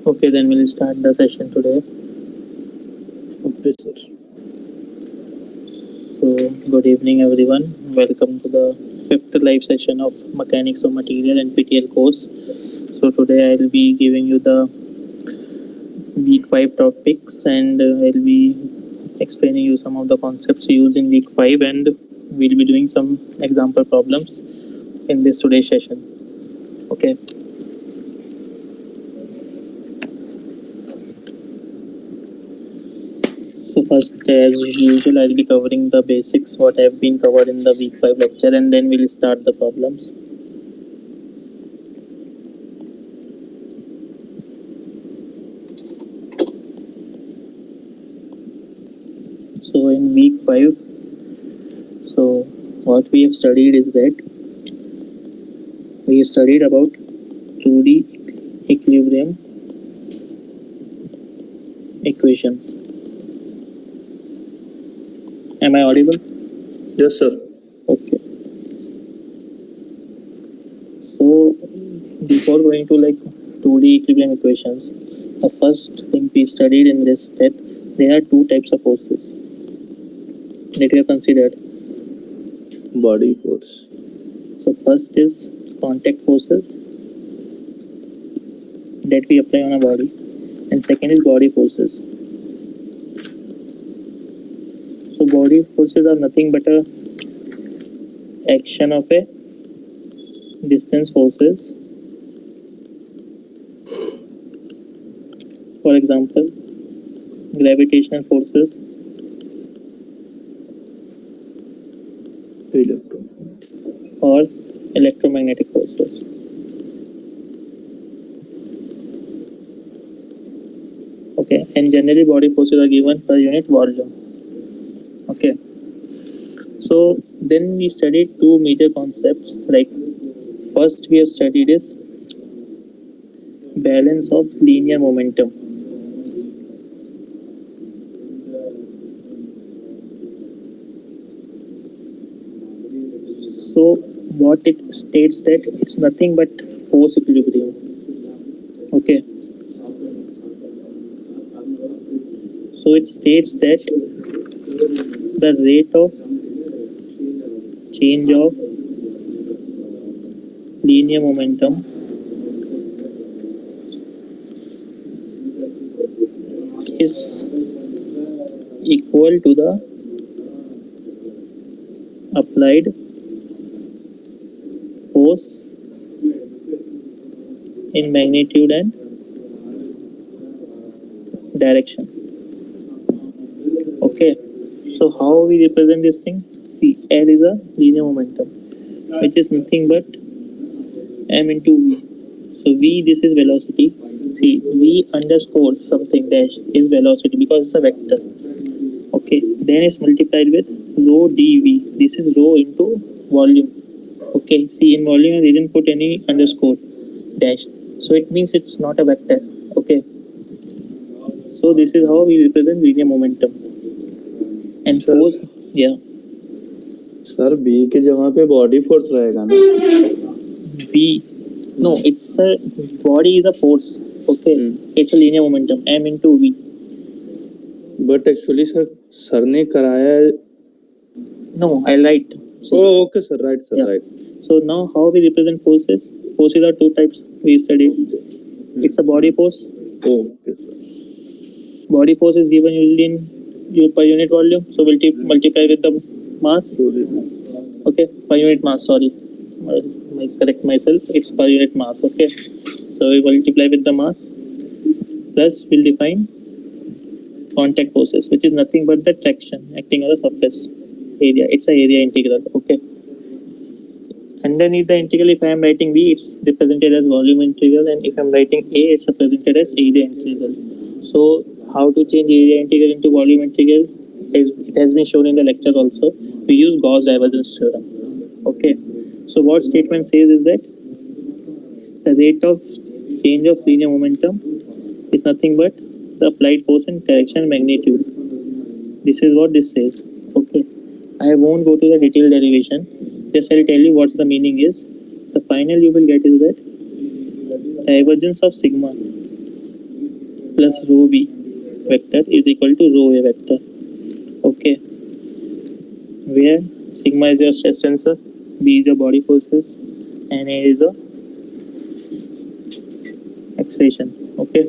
Okay, then we'll start the session today. Okay, sir. So, good evening, everyone. Welcome to the fifth live session of Mechanics of Material NPTEL course. So, today I'll be giving you the week 5 topics and I'll be explaining you some of the concepts used in week 5 and we'll be doing some example problems in this today's session. Okay. So first, as usual, I'll be covering the basics, what have been covered in the week 5 lecture, and then we'll start the problems. So in week 5, so what we have studied is that we studied about 2D equilibrium equations. Am I audible? Yes, sir. Okay. So before going to like 2D equilibrium equations, the first thing we studied in this step, there are two types of forces that we have considered. Body force. So first is contact forces that we apply on a body, and second is body forces. So body forces are nothing but a action of a distance forces. For example, gravitational forces, or electromagnetic forces. Okay, and generally body forces are given per unit volume. Okay, so then we studied two major concepts. Like first we have studied is balance of linear momentum. So what it states that it's nothing but force equilibrium. Okay. So it states that the rate of change of linear momentum is equal to the applied force in magnitude and direction. Okay, so how we represent this thing? See, L is a linear momentum, which is nothing but m into v. So v, this is velocity. See, v underscore something dash is velocity because it's a vector. Okay, then it's multiplied with rho dv. This is rho into volume. Okay, see, in volume I didn't put any underscore dash, so it means it's not a vector. Okay, so this is how we represent linear momentum. And force, yeah, sir B के जगह पे body force रहेगा ना. v, no, it's a body is a force. Okay, it's a linear momentum m into v. But actually sir ने कराया है. No, I'll write. Oh, okay, sir. Right, sir. Yeah. Right. So now how we represent forces? Forces are two types we studied. It's a body force. Okay, sir. Body force is given usually in per unit volume. So we'll multiply with the mass. Okay, per unit mass. Sorry, I correct myself. It's per unit mass. Okay, so we multiply with the mass. Plus we'll define contact forces, which is nothing but the traction acting on the surface area. It's a area integral. Okay. Underneath the integral, if I am writing v, it's represented as volume integral, and if I am writing a, it's represented as area integral. So how to change area integral into volume integral? It has been shown in the lecture also. We use Gauss divergence theorem. Okay. So what statement says is that the rate of change of linear momentum is nothing but the applied force in direction magnitude. This is what this says. Okay. I won't go to the detailed derivation. Just I'll tell you what the meaning is. The final you will get is that divergence of sigma plus rho b vector is equal to rho a vector. Okay, where sigma is your stress tensor, b is your body forces, and a is the acceleration. Okay,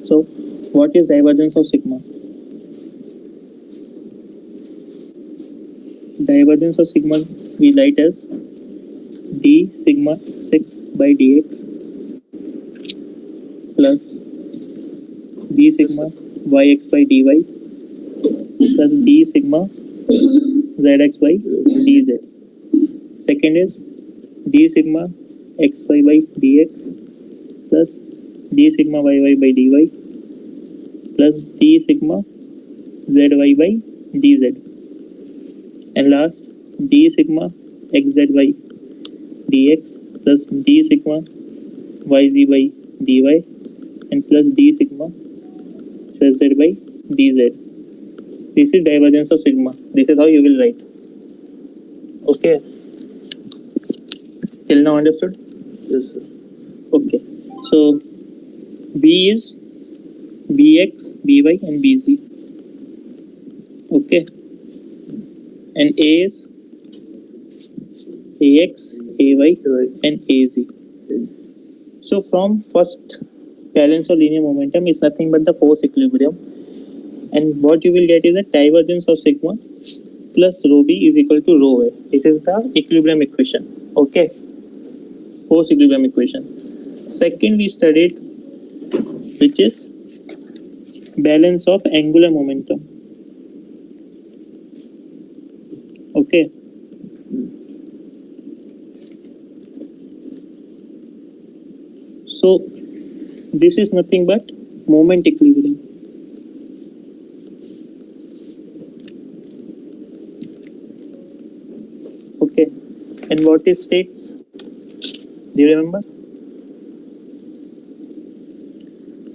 so what is divergence of sigma? Divergence of sigma we write as d sigma x by dx plus d sigma yx by dy plus d sigma zx by dz. Second is d sigma xy by dx plus d sigma yy by dy plus d sigma zy by dz. And last, d sigma xz by dx plus d sigma yz by dy and plus d sigma z by dz. This is divergence of sigma. This is how you will write. Okay. Till now understood? Yes, sir. Okay. So B is Bx, By and Bz. Okay. And A is Ax, Ay Right. and Az. So from first balance of linear momentum is nothing but the force equilibrium. And what you will get is the divergence of sigma plus rho b is equal to rho a. This is the equilibrium equation. Okay. Force equilibrium equation. Second we studied which is balance of angular momentum. Okay. So this is nothing but moment equilibrium. Okay. And what is states? Do you remember?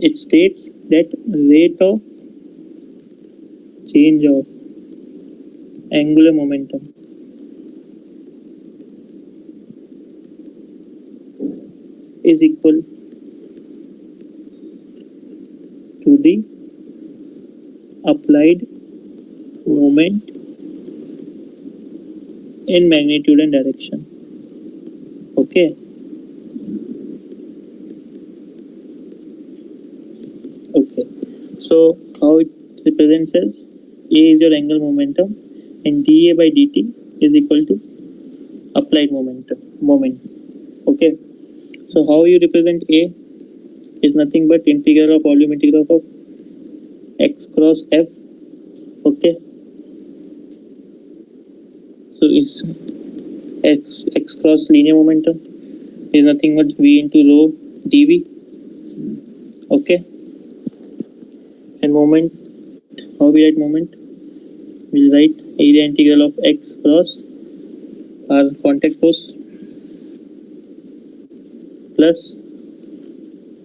It states that rate of change of angular momentum is equal to the applied moment in magnitude and direction. Okay. Okay. So how it represents as A is your angular momentum and dA by dt is equal to applied moment. Okay. So how you represent A is nothing but integral of volume integral of x cross f. Okay. So it's x cross linear momentum is nothing but v into rho dv. Okay. And moment, how we write moment? We'll write area integral of x cross our contact force plus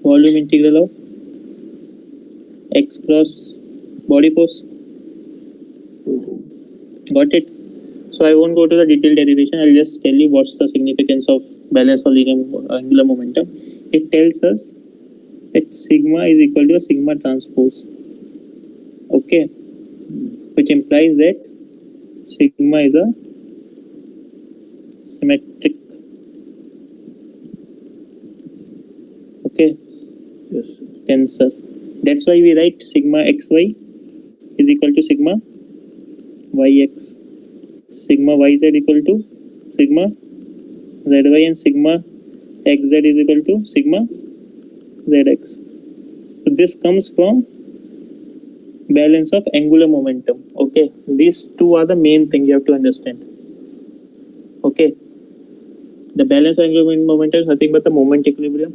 volume integral of x cross body force. Got it? So I won't go to the detailed derivation. I'll just tell you what's the significance of balance of linear angular momentum. It tells us that sigma is equal to a sigma transpose. Okay, which implies that sigma is a symmetric. Okay, Yes. tensor. That's why we write sigma xy is equal to sigma yx. Sigma yz equal to sigma zy and sigma xz is equal to sigma zx. So this comes from balance of angular momentum. Okay, these two are the main thing you have to understand. Okay, the balance of angular momentum is nothing but the moment equilibrium,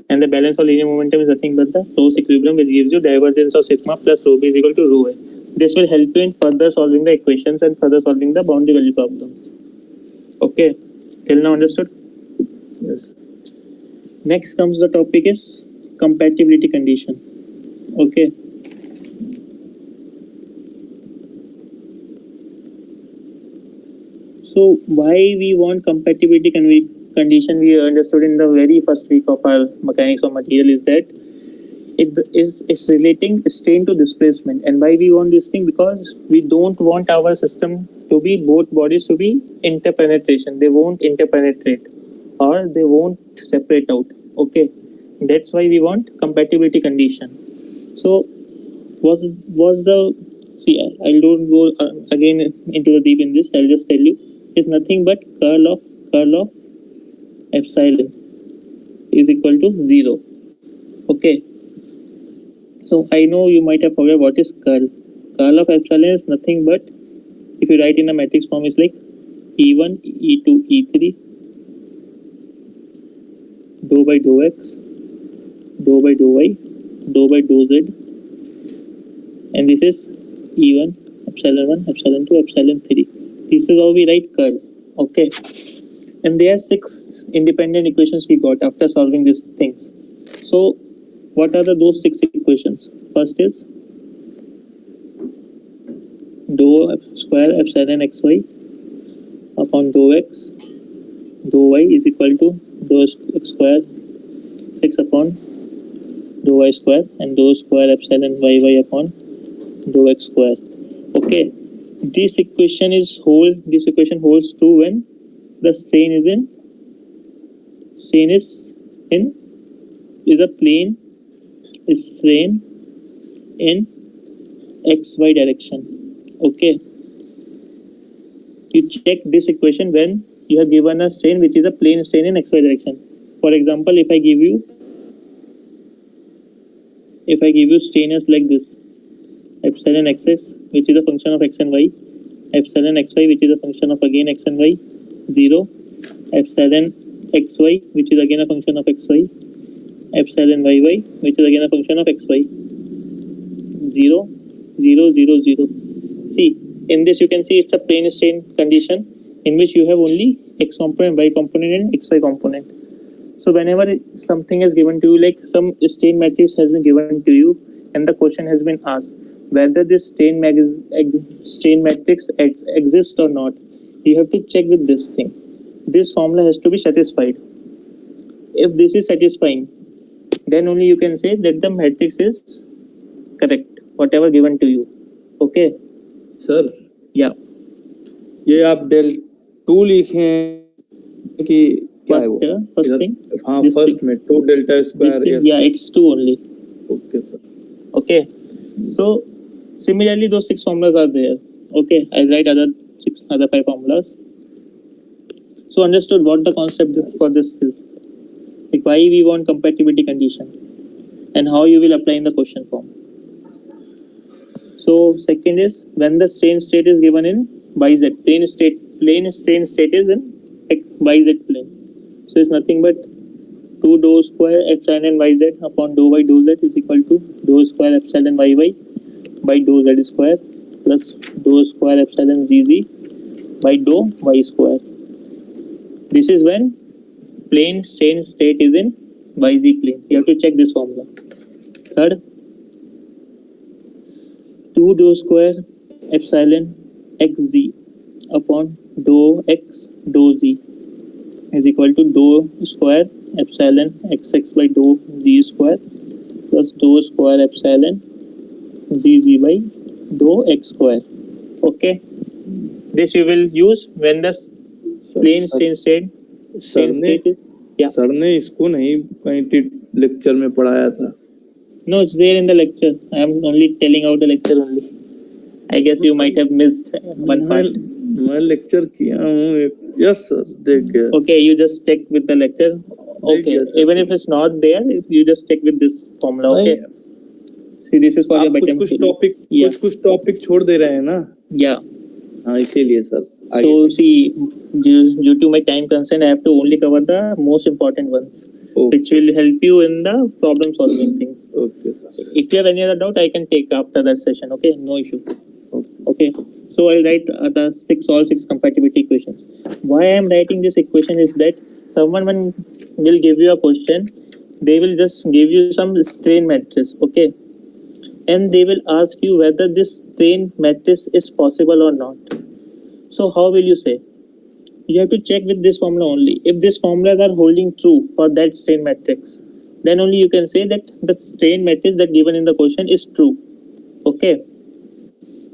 and the balance of linear momentum is nothing but the force equilibrium, which gives you divergence of sigma plus rho b is equal to rho a. This will help you in further solving the equations and further solving the boundary value problems. Okay, till now understood? Yes. Next comes the topic is compatibility condition. Okay. So why we want compatibility condition we understood in the very first week of our mechanics of material is that it's relating strain to displacement. And why we want this thing? Because we don't want our system to be both bodies to be interpenetration. They won't interpenetrate or they won't separate out. Okay, that's why we want compatibility condition. So was the see I don't go again into the deep in this. I'll just tell you it's nothing but curl of epsilon is equal to 0. Okay, so I know you might have forgot what is curl. Curl of epsilon is nothing but, if you write in a matrix form, is like e1 e2 e3 dou by dou x dou by dou y dou by dou z, and this is e1 epsilon 1 epsilon 2 epsilon 3. This is how we write curl. Okay, and there are 6 independent equations we got after solving these things. So what are those 6 equations? First is dou square epsilon xy upon dou x dou y is equal to dou x square 6 upon dou y square and dou square epsilon y upon dou x square. Okay, this equation holds true when the strain is a plane strain in xy direction. Okay, you check this equation when you have given a strain which is a plane strain in xy direction. For example, if I give you strainers like this, epsilon xx which is a function of x and y, epsilon xy which is a function of again x and y, 0, epsilon xy which is again a function of xy, epsilon yy which is again a function of xy, 0 0 0 0. See, in this you can see it's a plane strain condition in which you have only x component, y component and xy component. So whenever something is given to you, like some strain matrix has been given to you and the question has been asked whether this strain matrix exists or not, you have to check with this thing. This formula has to be satisfied. If this is satisfying, then only you can say that the matrix is correct, whatever given to you. Okay. Sir Yeah. ये आप del 2 लिखे हैं कि क्या है वो? First thing. हाँ, This first thing. में 2 delta square. Yeah, it's 2 only. Okay sir. Okay, so similarly those 6 formulas are there. Okay, I'll write other 5 formulas. So understood what the concept for this is, like why we want compatibility condition and how you will apply in the question form. So second is when the strain state is given in yz plane strain state is in yz plane. So it's nothing but 2 dou square epsilon yz upon dou y dou z is equal to dou square epsilon yy by dou z square plus dou square epsilon zz by dou y square. This is when plane strain state is in yz plane. You have to check this formula. Third, 2 dou square epsilon xz upon dou x dou z is equal to dou square epsilon xx by dou z square plus dou square epsilon zz by dou x square. Okay, this you will use when the plane strain state is. Yeah. Sir ने इसको नहीं कहीं lecture में पढ़ाया था. No, it's there in the lecture. I am only telling out the lecture only. I guess you might have missed one part. मैं lecture किया हूँ. यस सर, देख गया. Okay, you just check with the lecture. Okay, even if it's not there, you just check with this formula. Okay. See, this is for your better. कुछ topic छोड़ दे रहे हैं ना. Yeah. हाँ, इसीलिए sir. So see, due to my time constraint, I have to only cover the most important ones, which will help you in the problem solving things. Okay, sir. If you have any other doubt, I can take after that session. Okay, no issue. Okay, so I'll write all six compatibility equations. Why I am writing this equation is that someone will give you a question, they will just give you some strain matrix. Okay, and they will ask you whether this strain matrix is possible or not. So how will you say? You have to check with this formula only. If these formulas are holding true for that strain matrix, then only you can say that the strain matrix that given in the question is true. Okay.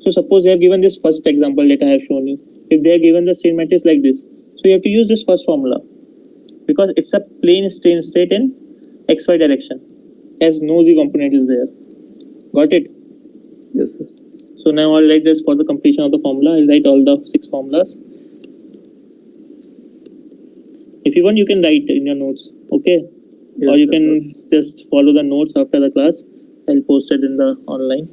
So suppose they have given this first example that I have shown you. If they are given the strain matrix like this, so you have to use this first formula because it's a plane strain state in xy direction as no z component is there. Got it? Yes, sir. So now I'll write this for the completion of the formula. I'll write all the 6 formulas. If you want, you can write in your notes. Okay. Yes, or you sir. can just follow the notes after the class. I'll post it in the online.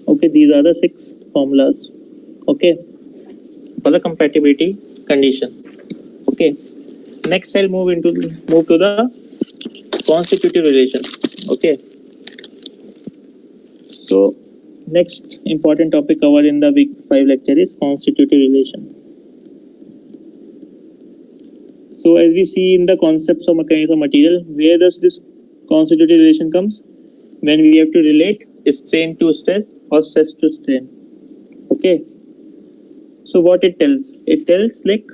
Okay, these are the 6 formulas. Okay, for the compatibility condition. Okay, next I'll move to the constitutive relation. Okay, so next important topic covered in the week 5 lecture is constitutive relation. So as we see in the concepts of mechanics of material, where does this constitutive relation comes? When we have to relate strain to stress or stress to strain. Okay, so what it tells? It tells like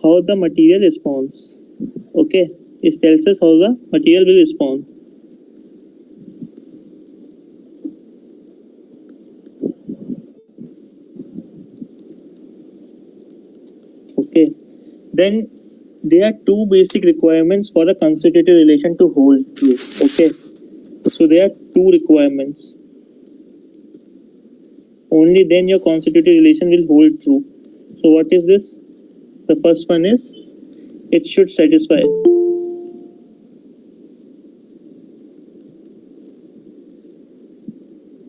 how the material responds. Okay, it tells us how the material will respond. Okay, then there are 2 basic requirements for a constitutive relation to hold true. Okay, so there are 2 requirements. Only then your constitutive relation will hold true. So what is this? The first one is it should satisfy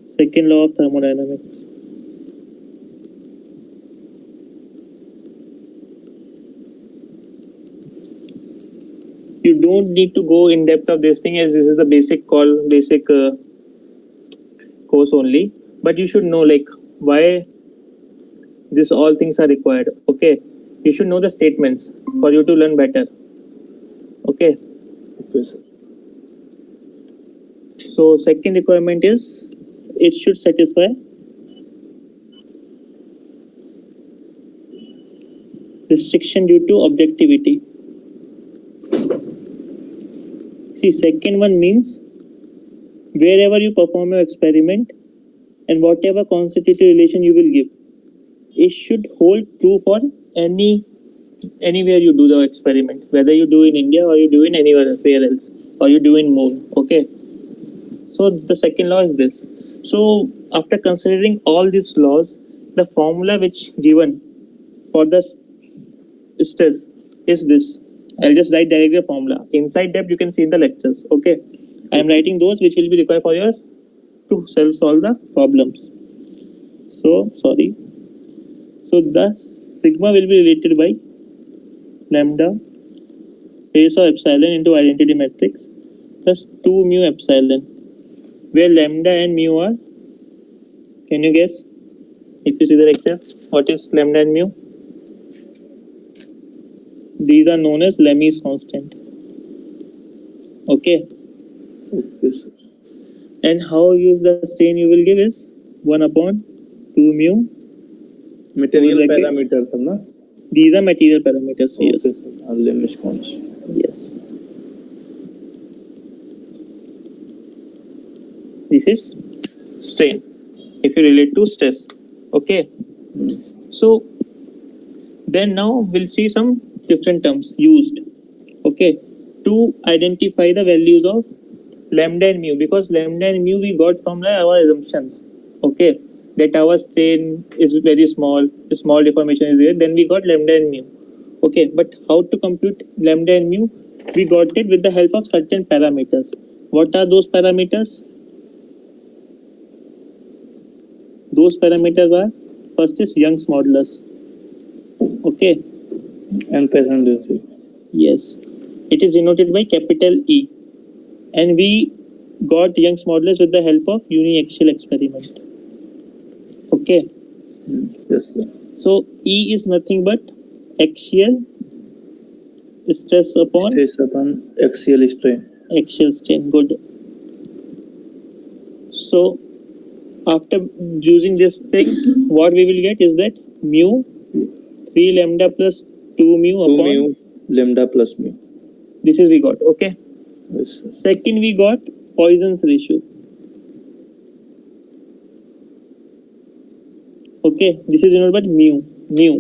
second law of thermodynamics. You don't need to go in depth of this thing as this is the basic course only, but you should know like why this all things are required. Okay, you should know the statements for you to learn better. Okay. Okay, sir. So second requirement is it should satisfy restriction due to objectivity. See, second one means wherever you perform your experiment and whatever constitutive relation you will give, it should hold true for anywhere you do the experiment, whether you do in India or you do in anywhere else, or you do in moon. Okay. So the second law is this. So after considering all these laws, the formula which given for the stress is this. I'll just write directly a formula. Inside Dept you can see in the lectures. Okay. I am writing those which will be required for your to solve the problems. So sorry. So the sigma will be related by lambda base of epsilon into identity matrix plus 2 mu epsilon, where lambda and mu are, can you guess? If you see the lecture, what is lambda and mu? These are known as Lemmy's constant. Okay. Okay, sir. And how you the strain you will give is 1 upon 2 mu. Material parameters, na? These are material parameters. Okay, Yes. sir. Lemmy's constant. Yes. This is strain. If you relate to stress. Okay. So then now we'll see some different terms used. Okay. To identify the values of lambda and mu, because lambda and mu we got from our assumptions. Okay, that our strain is very small, small deformation is there, then we got lambda and mu. Okay, but how to compute lambda and mu? We got it with the help of certain parameters. What are those parameters? Those parameters are, first is Young's modulus. Okay, and percentage. yes, it is denoted by capital E, and we got Young's modulus with the help of uniaxial experiment. Okay, Yes, sir. so E is nothing but axial stress upon Stress upon axial strain. axial strain. Good. So after using this thing, what we will get is that mu 3 lambda plus 2 mu 2 upon mu lambda plus mu. this is we got. Okay. Yes, sir. Second, we got Poisson's ratio. Okay, this is denoted by mu. Yeah.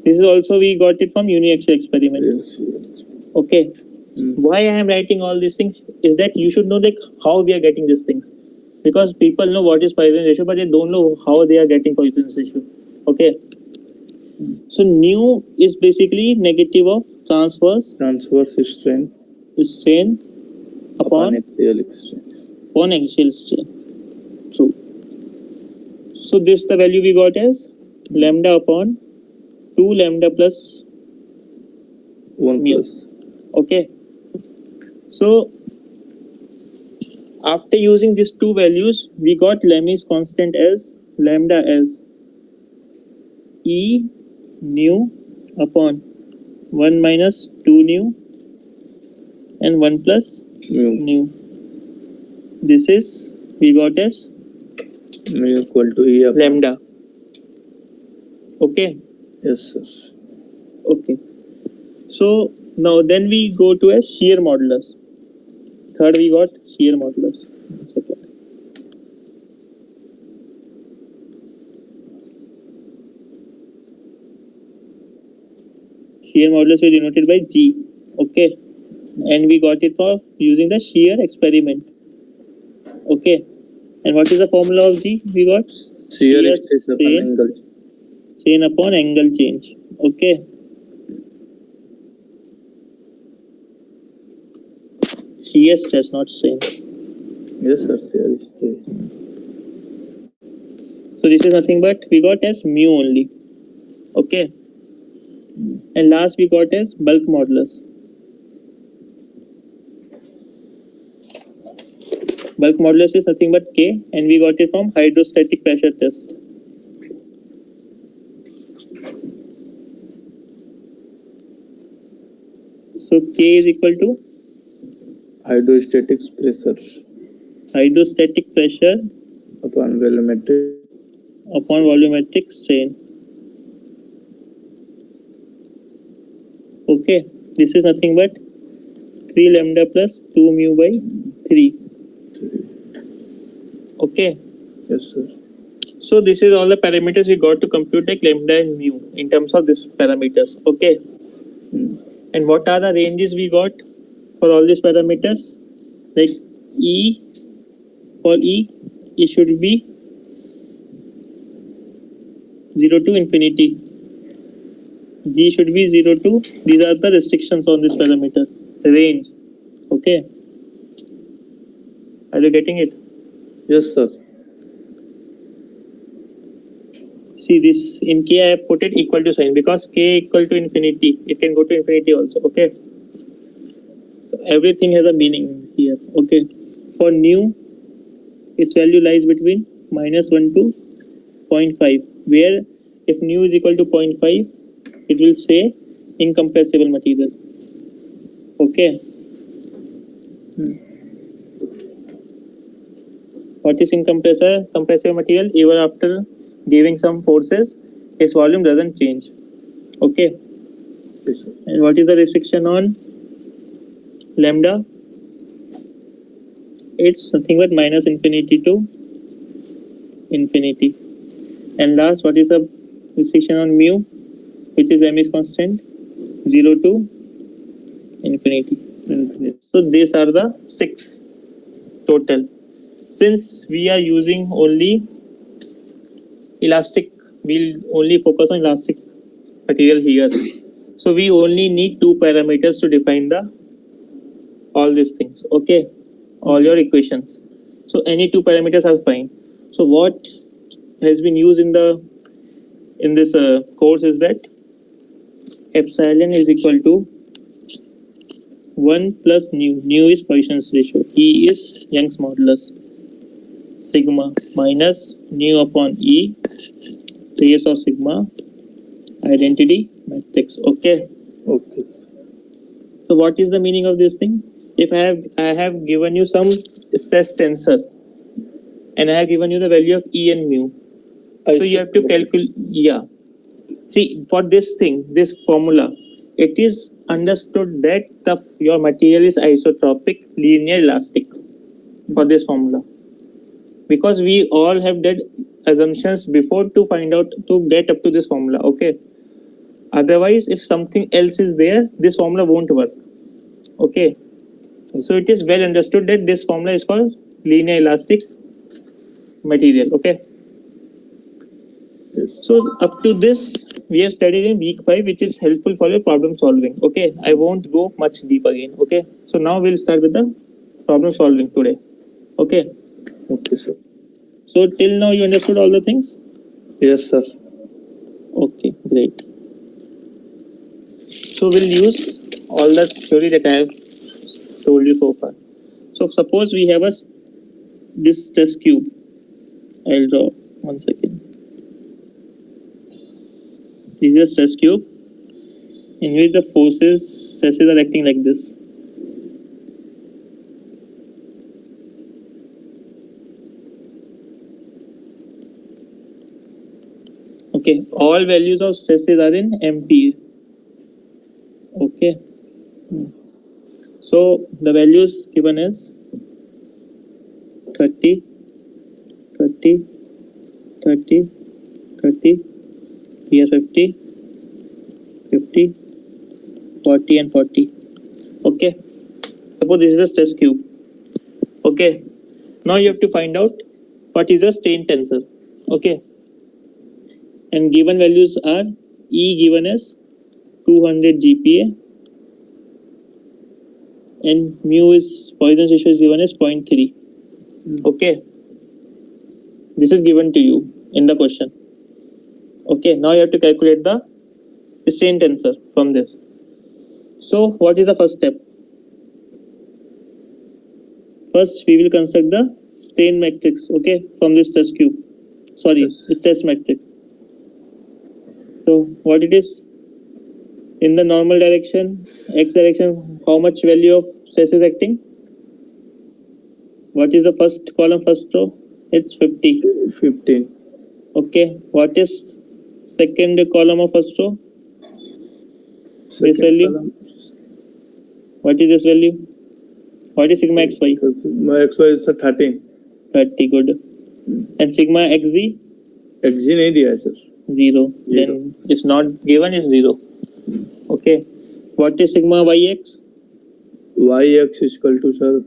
This is also we got it from uniaxial experiment. Yes. Okay. Mm. Why I am writing all these things is that you should know like how we are getting these things, because people know what is Poisson's ratio, but they don't know how they are getting Poisson's ratio. Okay. So nu is basically negative of transverse Transverse strain upon axial strain. axial strain. True. So this the value we got as lambda upon 2 lambda plus 1 mu. plus. Okay. So after using these two values, we got Lemmy's constant as lambda as E nu upon 1 minus 2 nu and 1 plus Mu. nu. This is we got as Mu equal to E upon. lambda. Okay. Yes, sir. Okay. So now then we go to a shear modulus. Third we got shear modulus. Second. Shear modulus is denoted by G. Okay. And we got it for using the shear experiment. Okay. And what is the formula of G? We got Shear stress upon angle. strain upon angle change. Okay. Shear stress, not strain. Yes, sir. Shear stress. So this is nothing but we got as mu only. Okay. And last we got as bulk modulus. Bulk modulus is nothing but K, and we got it from hydrostatic pressure test. So K is equal to Hydrostatic pressure hydrostatic pressure upon volumetric strain. Okay, this is nothing but 3 lambda plus 2 mu by 3. Okay, Yes, sir. so this is all the parameters we got to compute like lambda and mu in terms of these parameters. Okay, and what are the ranges we got for all these parameters? Like E, for E, it should be 0 to infinity. G should be 0 to, these are the restrictions on this parameter, range. Okay, are you getting it? Yes, sir. See this, in K I have put it equal to sign because K equal to infinity, it can go to infinity also. Okay, so everything has a meaning here. Okay, for nu, its value lies between minus 1 to 0.5, where if nu is equal to 0.5, it will say incompressible material. Okay. What is compressive material? Even after giving some forces, its volume doesn't change. Okay. Yes, sir. And what is the restriction on lambda? It's nothing but minus infinity to infinity. And last, what is the restriction on mu, which is Lemmy's constant? 0 to infinity. So these are the 6 total. Since we are using only elastic, we'll only focus on elastic material here. So we only need two parameters to define the all these things. Okay, all your equations. So any two parameters are fine. So what has been used in the in this course is that epsilon is equal to 1 plus nu. Nu is Poisson's ratio. E is Young's modulus. Sigma minus nu upon E trace of sigma identity matrix. Okay. Okay. So what is the meaning of this thing? If I have given you some stress tensor and I have given you the value of E and mu. So you have to calculate. Yeah. See, for this thing, this formula, it is understood that your material is isotropic, linear, elastic for this formula. Because we all have that assumptions before to find out to get up to this formula. Okay. Otherwise, if something else is there, this formula won't work. Okay. So it is well understood that this formula is for linear elastic material. Okay. So up to this, we have studied in week 5, which is helpful for your problem solving. Okay. I won't go much deep again. Okay. So now we'll start with the problem solving today. Okay. Okay, sir. So till now you understood all the things? Yes, sir. Okay, great. So we'll use all the theory that I have told you so far. So suppose we have this test cube. I'll draw 1 second. This is a stress cube in which the stresses are acting like this. Okay, all values of stresses are in MPa. Okay. So the values given is 30, 30, 30, 30, here 50, 50, 40 and 40. Okay. Suppose this is the stress cube. Okay. Now you have to find out what is the strain tensor. Okay. And given values are E given as 200 GPa and mu is Poisson's ratio is given as 0.3. Okay. This is given to you in the question. Okay. Now you have to calculate the strain tensor from this. So what is the first step? First, we will construct the strain matrix, okay, from this test cube. Sorry, this test matrix. So, what it is? In the normal direction, x direction, how much value of stress is acting? What is the first column, first row? It's 50. 15. Okay, what is second column of first row? Second This value? column. What is this value? What is sigma xy? Sigma xy is 13. 30, good. And sigma xz? xg नहीं दिया है sir. 0. Then it's not given, it's 0. Okay. What is sigma yx? yx is equal to sir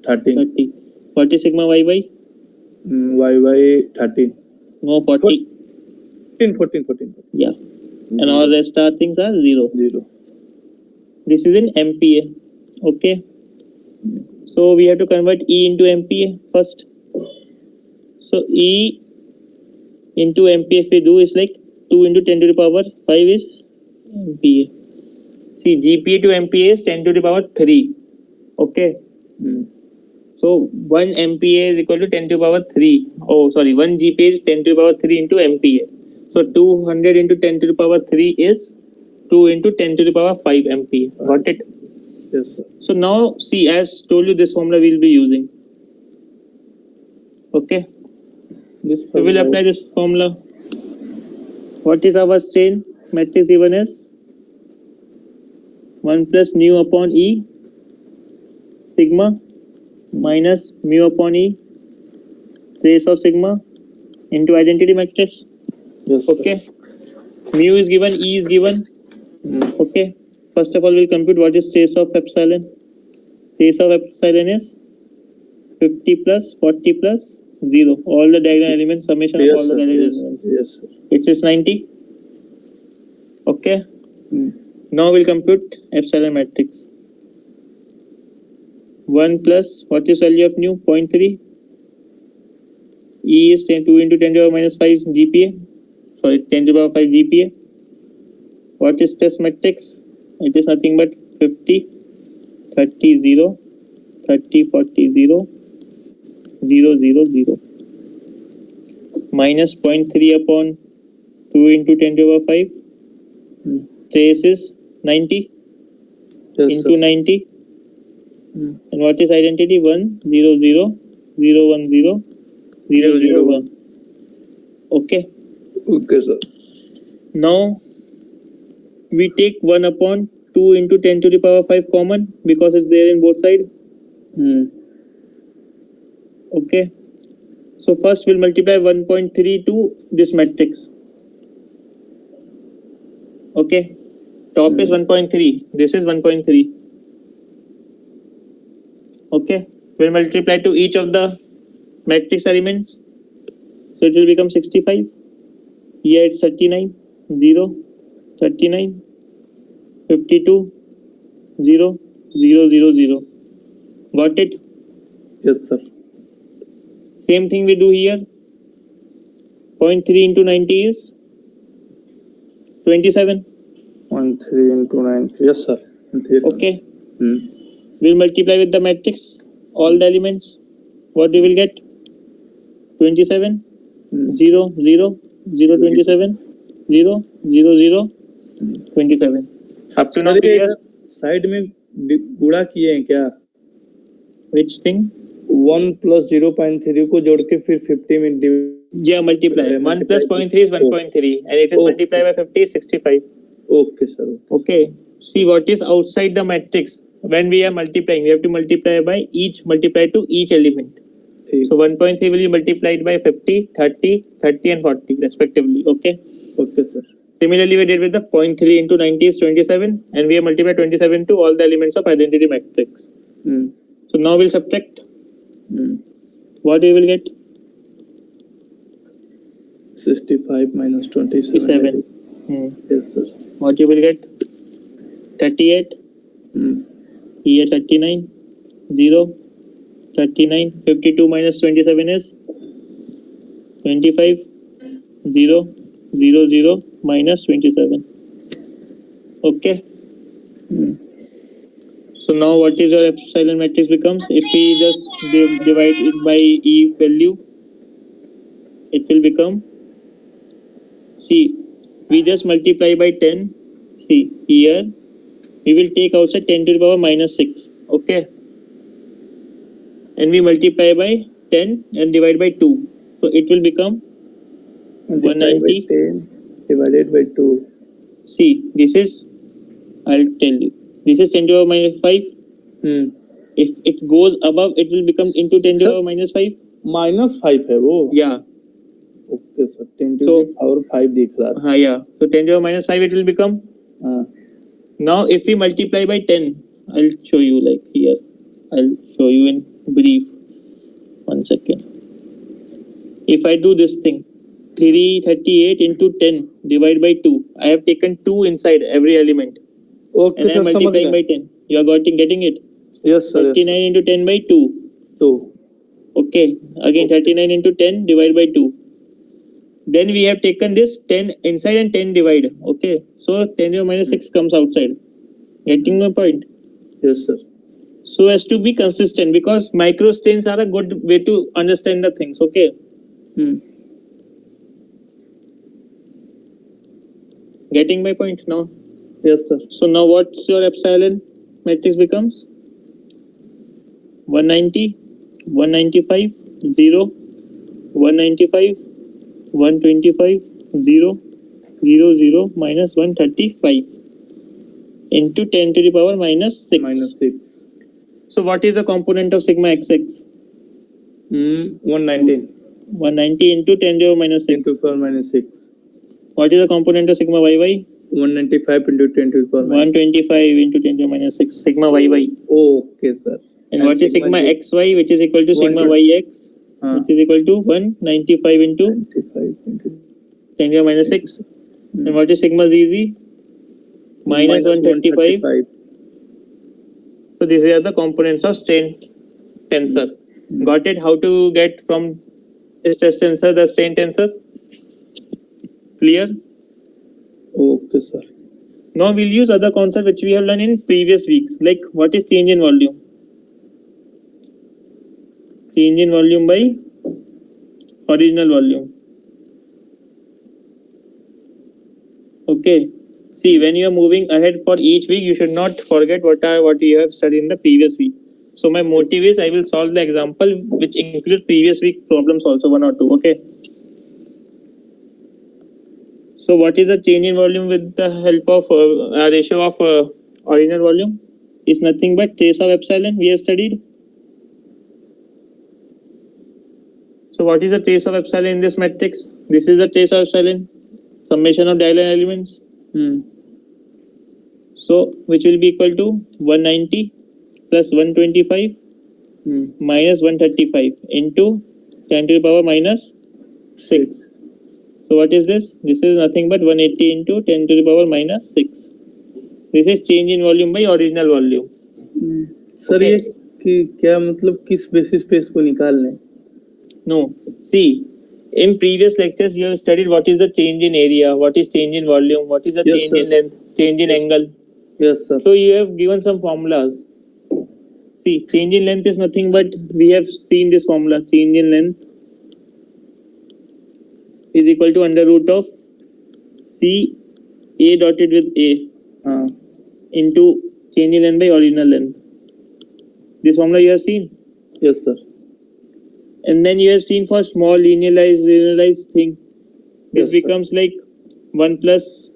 13. 30. What is sigma yy? yy 13. No, 40. 14. Yeah. And all rest are things are 0. 0. This is in MPa. Okay. So we have to convert E into MPa first. So E into MPa if we do is like 2 into 10 to the power 5 is MPa. See, GPa to MPa is 10 to the power 3. Okay. So 1 MPa is equal to 10 to the power 3. Oh, sorry. 1 GPa is 10 to the power 3 into MPa. So 200 into 10 to the power 3 is 2 into 10 to the power 5 MPa. Got it? Yes, sir. So now, see, as told you, this formula we'll be using. Okay. This We will apply this formula. What is our strain matrix given as? 1 plus nu upon E sigma minus mu upon E trace of sigma into identity matrix. Yes, okay. Sir. Mu is given, E is given. Okay. First of all, we'll compute what is trace of epsilon. Trace of epsilon is 50 plus 40 plus 0. All the diagonal elements, summation of Yes, all the sir. diagonal Yes, elements. yes, sir. It is 90. Okay. Now we'll compute epsilon matrix. 1 plus, what is value of nu? 0.3. E is 2 into 10 to the power minus 5 GPA. Sorry, 10 to the power 5 GPA. What is test matrix? It is nothing but 50, 30, 0, 30, 40, 0, 0, 0, 0. Minus 0.3 upon 2 into 10 to the power 5. Trace is 90 Yes, into sir. 90. And what is identity? 1, 0, 0, 0, 1, 0, 0, 0, 1. Okay. Okay, sir. Now we take 1 upon 2 into 10 to the power 5 common because it's there in both sides. Okay. So first we'll multiply 1.3 to this matrix. Okay. Top is 1.3. This is 1.3. Okay. We'll multiply to each of the matrix elements. So it will become 65. Here it's 39, 0, 39, 52, 0, 0, 0, 0. Got it? Yes, sir. Same thing we do here. 0.3 into 90 is 27. 1.3 into 9. Yes, sir. Okay. We'll multiply with the matrix all the elements. What we will get? 27, 0, 0, 0, 27, 0, 0, 0, 27. Up to now clear? Side में गुणा किए हैं क्या? Which thing? 1 plus 0.3 को जोड़ के फिर 50 में Yeah, multiply. 1 plus 0.3 is 1.3 and it is multiplied by 50 is 65. Okay, sir. Okay. See what is outside the matrix. When we are multiplying, we have to multiply by multiply to each element. So 1.3 will be multiplied by 50, 30, 30 and 40 respectively. Okay. Okay, sir. Similarly, we did with the 0.3 into 90 is 27 and we have multiplied 27 to all the elements of identity matrix. So now we'll subtract. What we will get? 65 minus 27. 27. Yes, sir. What you will get? 38. Here 39. 0. 39. 52 minus 27 is 25. 0. 0, 0 minus 27. Okay. So now what is your epsilon matrix becomes? If we just divide it by E value, it will become, see, we just multiply by 10. See, here we will take outside 10 to the power minus 6. Okay. And we multiply by 10 and divide by 2. So it will become 190 divided by 2. See, this is, I'll tell you, this is 10 to the power minus 5. If it goes above, it will become into 10 to the power minus 5. Minus 5 है वो? Yeah. Okay, sir. 10 to the power 5 दिख रहा है. Yeah. So 10 to the power minus 5 it will become. Now if we multiply by 10, I'll show you like here. I'll show you in brief. 1 second. If I do this thing, 338 into 10 divided by 2. I have taken 2 inside every element. Okay, and I am multiplying by 10. You are getting it? Yes, sir. 39 into 10 by 2. 2. Okay. Again 39 into 10 divided by 2. Then we have taken this 10 inside and 10 divide. Okay. So 10 to the minus 6 comes outside. Getting my point? Yes, sir. So as to be consistent, because micro strains are a good way to understand the things. Okay. Getting my point now? Yes, sir. So now what's your epsilon matrix becomes? 190, 195, 0, 195, 125, 0, 0, 0, minus 135 into 10 to the power minus 6. Minus 6. So what is the component of sigma xx? 190. 190 into 10 to the power minus 6. 10 to the power minus 6. What is the component of sigma yy? 195 into 10 to the power minus 125 into 10 to the minus 6. Sigma yy. Okay, sir. And what is sigma xy, which is equal to sigma yx? which is equal to 195 into 95 into 10 to the minus 6. And what is sigma ZZ? Minus 135. So these are the components of strain tensor. Got it? How to get from stress tensor the strain tensor? Clear? Okay, sir. Now we'll use other concept which we have learned in previous weeks, like what is change in volume? Change in volume by original volume. Okay. See, when you are moving ahead for each week, you should not forget what you have studied in the previous week. So my motive is I will solve the example which include previous week problems also, 1 or 2. Okay. So what is the change in volume with the help of ratio of original volume? Is nothing but trace of epsilon we have studied. So what is the trace of epsilon in this matrix? This is the trace of epsilon, summation of diagonal elements. So which will be equal to 190 plus 125 minus 135 into 10 to the power minus 6. So what is this? This is nothing but 180 into 10 to the power minus 6. This is change in volume by original volume. Sir ये क्या मतलब किस basis पे इसको निकालने? No, see, in previous lectures you have studied what is the change in area, what is change in volume, what is the Yes, change sir. in length, change in angle. Yes, sir. So you have given some formulas. See, change in length is nothing but we have seen this formula. Change in length is equal to under root of C A dotted with A into change in length by original length. This formula you have seen. Yes, sir. And then you have seen for small linearized thing. This Yes, becomes like 1 plus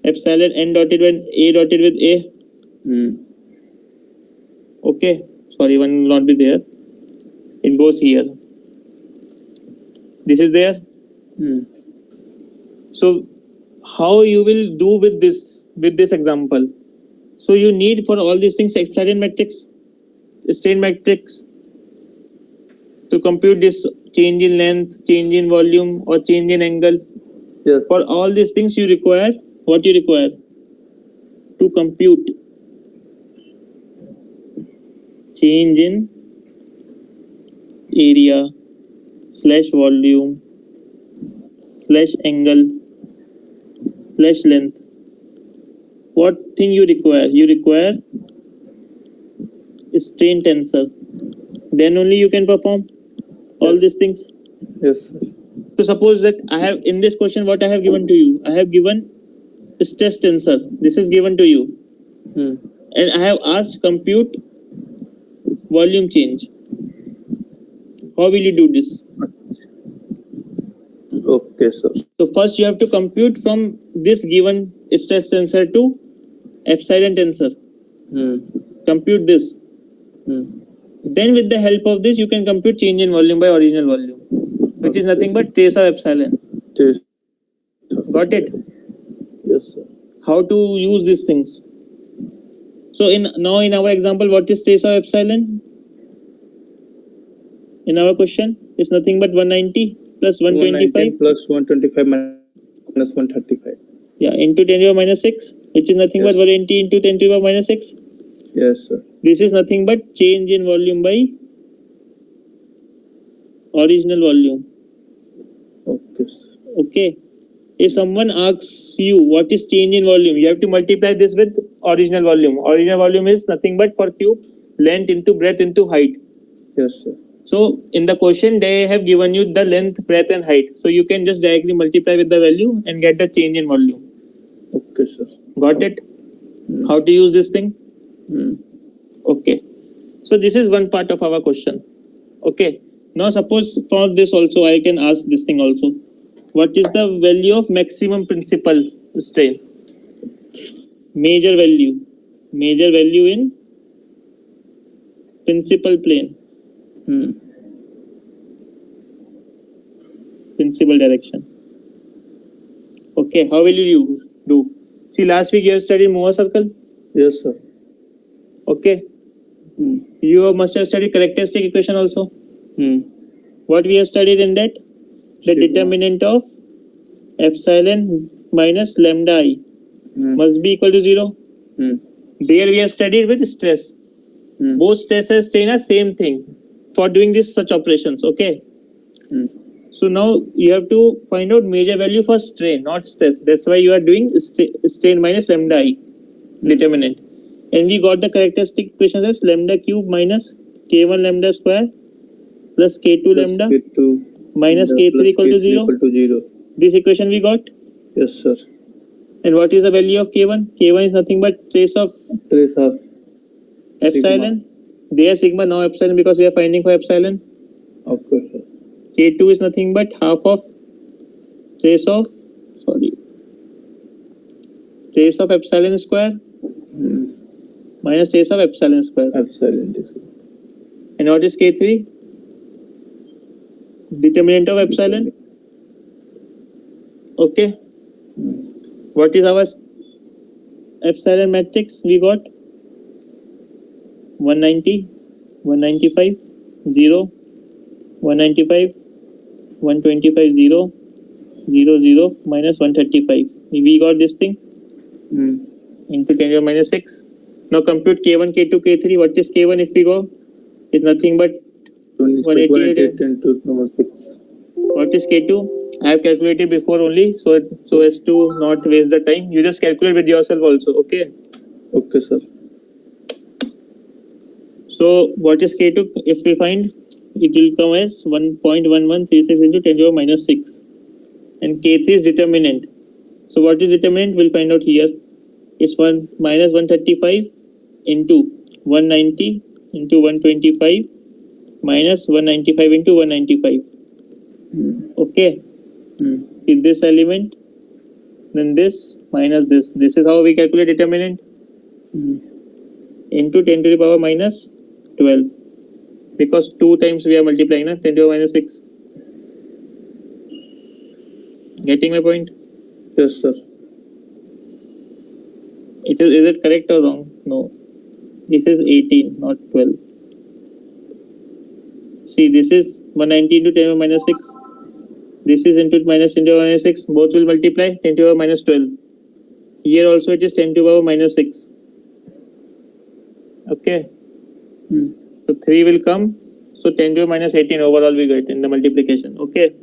epsilon n dotted with A dotted with A. Okay. Sorry, one will not be there. It goes here. This is there. So how you will do with this example? So you need for all these things epsilon matrix, strain matrix to compute this change in length, change in volume or change in angle. Yes. For all these things you require what you require to compute change in area slash volume slash angle slash length. What thing you require? You require strain tensor. Then only you can perform all these things. Yes, sir. So suppose that I have in this question what I have given to you. I have given stress tensor. This is given to you. And I have asked compute volume change. How will you do this? Okay, sir. So first you have to compute from this given stress tensor to epsilon tensor. Compute this. Then with the help of this you can compute change in volume by original volume, which is nothing but trace of epsilon. Yes. Got it? Yes, sir. How to use these things? So in our example, what is trace of epsilon? In our question, it's nothing but 190 plus 125 plus 125 minus 135. Yeah, into 10 to the minus 6, which is nothing but 180 into 10 to the minus 6. Yes, sir. This is nothing but change in volume by original volume. Okay, sir. Okay. If someone asks you what is change in volume, you have to multiply this with original volume. Original volume is nothing but for cube, length into breadth into height. Yes, sir. So in the question they have given you the length, breadth and height. So you can just directly multiply with the value and get the change in volume. Okay, sir. Got it? How to use this thing? Okay. So this is one part of our question. Okay. Now suppose for this also I can ask this thing also. What is the value of maximum principal strain? Major value. Major value in principal plane. Principal direction. Okay, how will you do? See, last week you have studied Mohr circle. Yes, sir. Okay. You must have studied characteristic equation also. What we have studied in that? The Sigma. determinant of epsilon minus lambda I must be equal to 0. There we have studied with stress. Both stress and strain are same thing for doing this such operations. Okay. So now you have to find out major value for strain, not stress. That's why you are doing strain minus lambda I determinant. And we got the characteristic equations as lambda cube minus k1 lambda square plus k2 lambda minus k3 equal to 0. This equation we got. Yes, sir. And what is the value of k1? K1 is nothing but trace of epsilon. There sigma, now epsilon, because we are finding for epsilon. Okay, sir. K2 is nothing but half of trace of epsilon square minus trace of epsilon square. And what is K3? Determinant of epsilon. Okay. What is our epsilon matrix? We got 190, 195, 0, 195, 125, 0, 0, 0, minus 135. We got this thing into 10 to the minus 6. Now compute K1, K2, K3. What is K1 if we go? It's nothing but 188 into number 6. What is K2? I have calculated before only, so as to not waste the time. You just calculate with yourself also. Okay. Okay, sir. So what is K2? If we find, it will come as 1.1136 into 10 to the minus 6. And K3 is determinant. So what is determinant? We'll find out here. It's minus 135 into 190 into 125 minus 195 into 195. Okay. With this element, then this minus this. This is how we calculate determinant. Into 10 to the power minus 12. Because 2 times we are multiplying, 10 to the minus 6. Getting my point? Yes, sir. Is it correct or wrong? No. This is 18, not 12. See, this is 190 into 10 to the minus 6. This is into minus 10 to the minus 6. Both will multiply 10 to the minus 12. Here also it is 10 to the power minus 6. Okay. So 3 will come. So 10 to the minus 18 overall we get in the multiplication. Okay.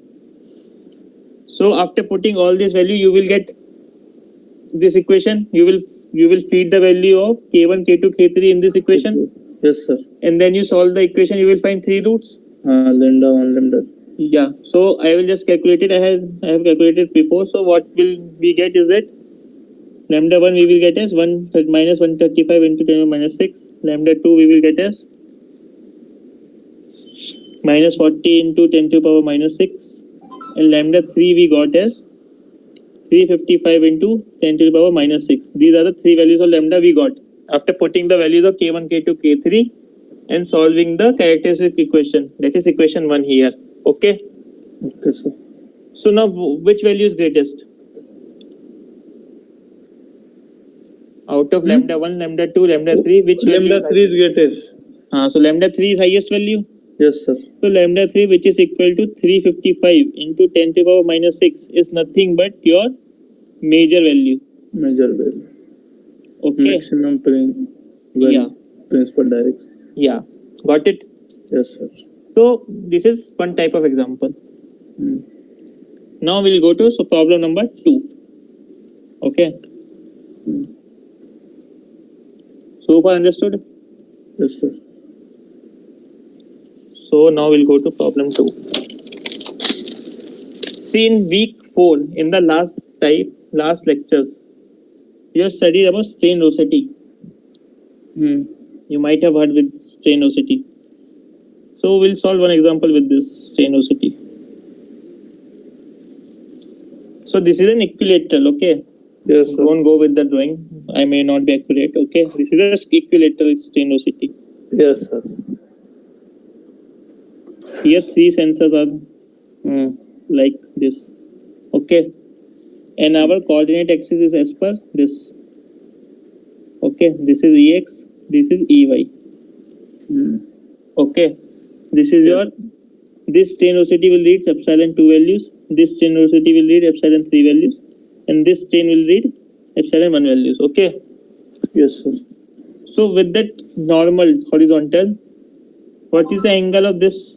So after putting all this value, you will get this equation. You will feed the value of K1, K2, K3 in this equation. Yes, sir. And then you solve the equation. You will find 3 roots. Lambda 1, lambda. Yeah. So I will just calculate it. I have calculated before. So what will we get is that lambda 1 we will get as minus 135 into 10 to the minus 6. Lambda 2 we will get as minus 40 into 10 to the power minus 6. And lambda 3 we got as 355 into 10 to the power minus 6. These are the 3 values of lambda we got after putting the values of K1, K2, K3 and solving the characteristic equation. That is equation 1 here. Okay. Okay, sir. So now which value is greatest? Out of lambda 1, lambda 2, lambda 3, which lambda value? 3 is greatest. So lambda 3 is highest value. Yes, sir. So lambda 3, which is equal to 355 into 10 to the power minus 6, is nothing but your major value. Okay. Maximum principal direction. Yeah. Got it? Yes, sir. So this is one type of example. Now we'll go to problem number 2. Okay. So far understood? Yes, sir. So now we'll go to problem 2. See, in week 4, in the last lectures, you have studied about strainosity. You might have heard with strainosity. So we'll solve one example with this strainosity. So this is an equilateral, okay? Yes, sir. Don't go with the drawing. I may not be accurate, okay? This is an equilateral strainosity. Yes, sir. Here 3 sensors are like this, okay? And our coordinate axis is as per this. Okay, this is EX, this is EY. Okay, this is your This strain velocity will read epsilon 2 values, this strain velocity will read epsilon 3 values, and this strain will read epsilon 1 values. Okay. Yes, sir. So with that normal horizontal, what is the angle of this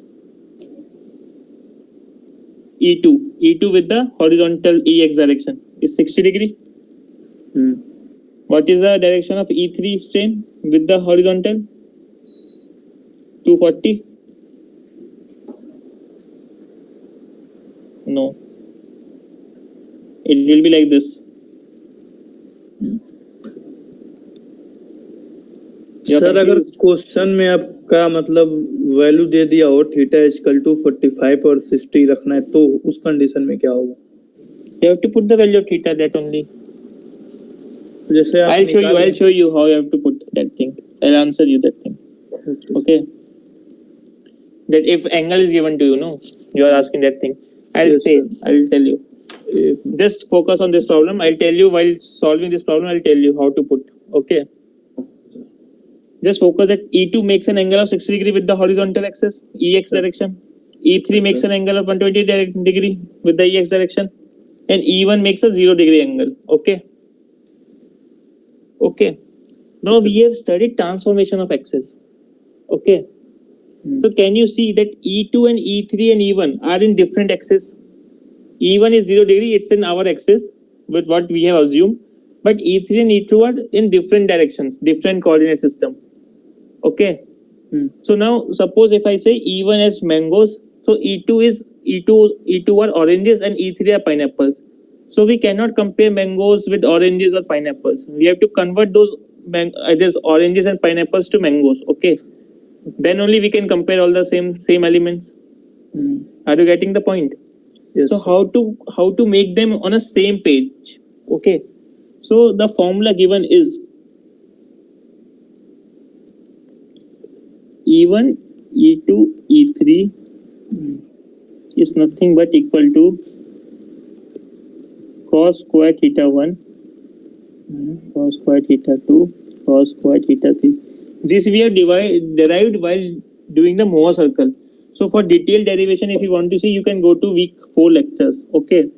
E2? E2 with the horizontal EX direction is 60 degree. What is the direction of E3 strain with the horizontal? 240. No. It will be like this. Sir अगर question में आपका मतलब value दे दिया हो theta equal to 45 और 60 रखना है तो उस कंडीशन में क्या होगा? You have to put the value of theta that only. जैसे I'll show you how you have to put that thing. I'll answer you that thing. Okay. That if angle is given to you, no, you are asking that thing. I'll tell you. Just focus on this problem. I'll tell you while solving this problem. I'll tell you how to put. Okay. Just focus that E2 makes an angle of 60 degree with the horizontal axis, EX direction. E3 makes an angle of 120 degree with the EX direction. And E1 makes a 0 degree angle. Okay. Okay. Now we have studied transformation of axis. Okay. So can you see that E2 and E3 and E1 are in different axes? E1 is 0 degree, it's in our axis with what we have assumed. But E3 and E2 are in different directions, different coordinate system. Okay. So now suppose if I say E1 as mangoes, so E2 are oranges and E3 are pineapples. So we cannot compare mangoes with oranges or pineapples. We have to convert those oranges and pineapples to mangoes. Okay. Then only we can compare all the same elements. Are you getting the point? Yes. So how to make them on a same page? Okay. So the formula given is E1, E2, E3 is nothing but equal to cos square theta 1, cos square theta 2, cos square theta 3. This we have derived while doing the Mohr circle. So for detailed derivation, if you want to see, you can go to week 4 lectures. Okay.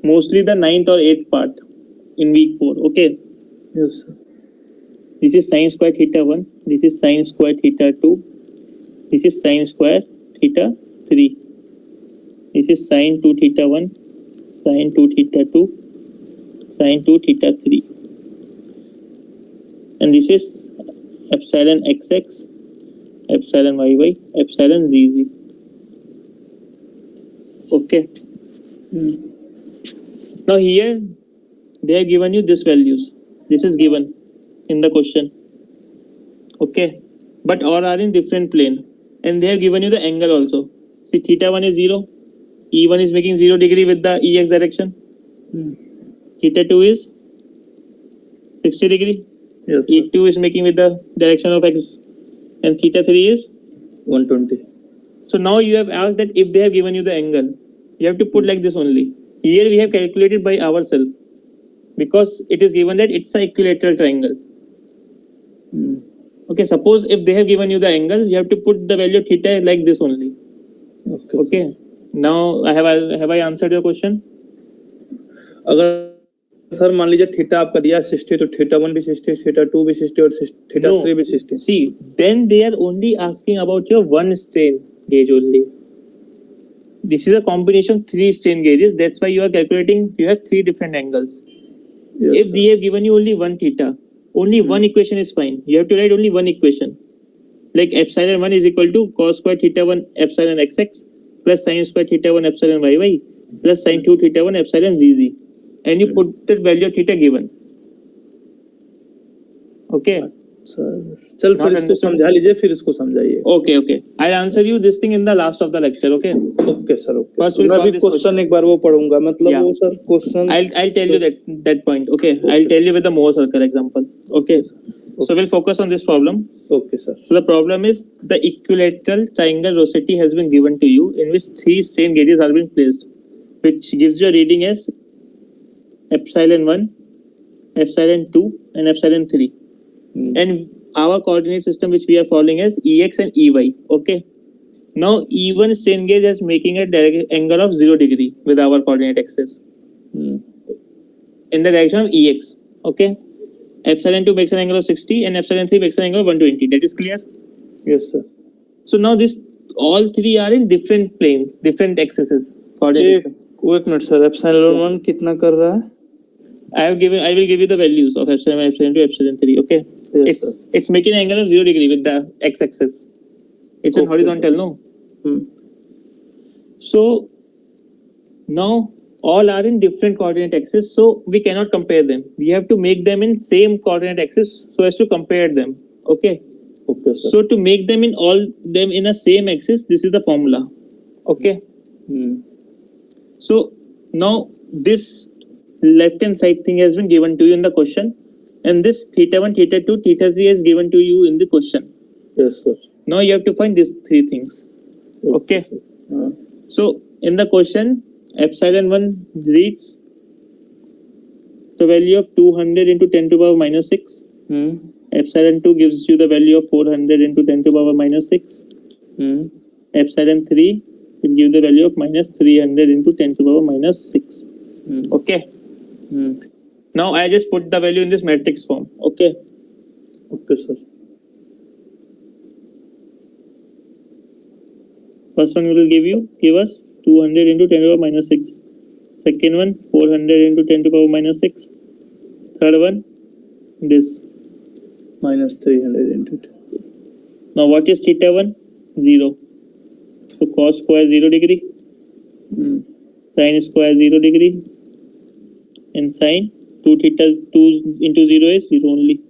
Mostly the 9th or 8th part in week 4. Okay. Yes, sir. This is sin square theta 1. This is sin square theta 2. This is sin square theta 3. This is sin 2 theta 1, sin 2 theta 2, sin 2 theta 3. And this is epsilon xx, epsilon yy, epsilon zz. Okay. Now here they have given you this values. This is given in the question. Okay. But all are in different plane. And they have given you the angle also. See, theta 1 is 0. E1 is making 0 degree with the EX direction. Theta 2 is 60 degree. Yes, sir. E2 is making with the direction of X. And theta 3 is 120. So now you have asked that if they have given you the angle, you have to put like this only. Here we have calculated by ourselves because it is given that it's an equilateral triangle. Okay, suppose if they have given you the angle, you have to put the value of theta like this only. Okay. Now have I answered your question? अगर sir मान लीजिए theta आपका दिया 60 तो theta 1 भी 60 theta 2 भी 60 और theta 3 भी 60. See, then they are only asking about your one strain gauge only. This is a combination of 3 strain gauges. That's why you are calculating. You have 3 different angles. Yes, if they have given you only one theta, only one equation is fine. You have to write only one equation. Like epsilon 1 is equal to cos square theta 1 epsilon xx plus sin square theta 1 epsilon yy plus sin 2 theta 1 epsilon zz. And you put the value of theta given. Okay. चल sir इसको समझा लीजिए फिर इसको समझाइए. Okay. I'll answer you this thing in the last of the lecture. Okay. Okay sir. Okay. First we'll solve this question एक बार वो पढ़ूंगा मतलब वो sir question. I'll tell you that point. Okay. I'll tell you with the Mohr circle example. Okay. So we'll focus on this problem. Okay sir. So the problem is the equilateral triangle rosette has been given to you in which 3 strain gauges are being placed, which gives you a reading as epsilon 1, epsilon 2 and epsilon 3. And our coordinate system which we are following is EX and EY. Okay. Now even strain gauge is making a direct angle of 0 degree with our coordinate axis in the direction of EX. Okay. Epsilon 2 makes an angle of 60 and epsilon 3 makes an angle of 120. That is clear? Yes, sir. So now this all three are in different planes, different axes. एक minute sir, epsilon 1 कितना कर रहा है? I will give you the values of epsilon 1, epsilon 2, epsilon 3. Okay. Yes, It's making an angle of 0 degree with the x-axis. It's in Okay, horizontal, sir. no? So now all are in different coordinate axes, so we cannot compare them. We have to make them in same coordinate axis so as to compare them. Okay. Okay, sir. So to make them in all them in a same axis, this is the formula. Okay. So now this left hand side thing has been given to you in the question, and this theta 1, theta 2, theta 3 is given to you in the question. Yes, sir. Now you have to find these three things. Okay. So in the question, epsilon 1 reads the value of 200 into 10 to the power minus 6. Epsilon 2 gives you the value of 400 into 10 to the power minus 6. Epsilon 3 will give the value of minus 300 into 10 to the power minus 6. Okay. Now I just put the value in this matrix form. Okay. Okay, sir. First one will give us 200 into 10 to the power minus 6. Second one 400 into 10 to the power minus 6. Third one this minus 300 into 10. Now what is theta 1? 0. So cos square 0 degree. Sin square 0 degree. And sin 2 theta 2 into 0 is 0 only.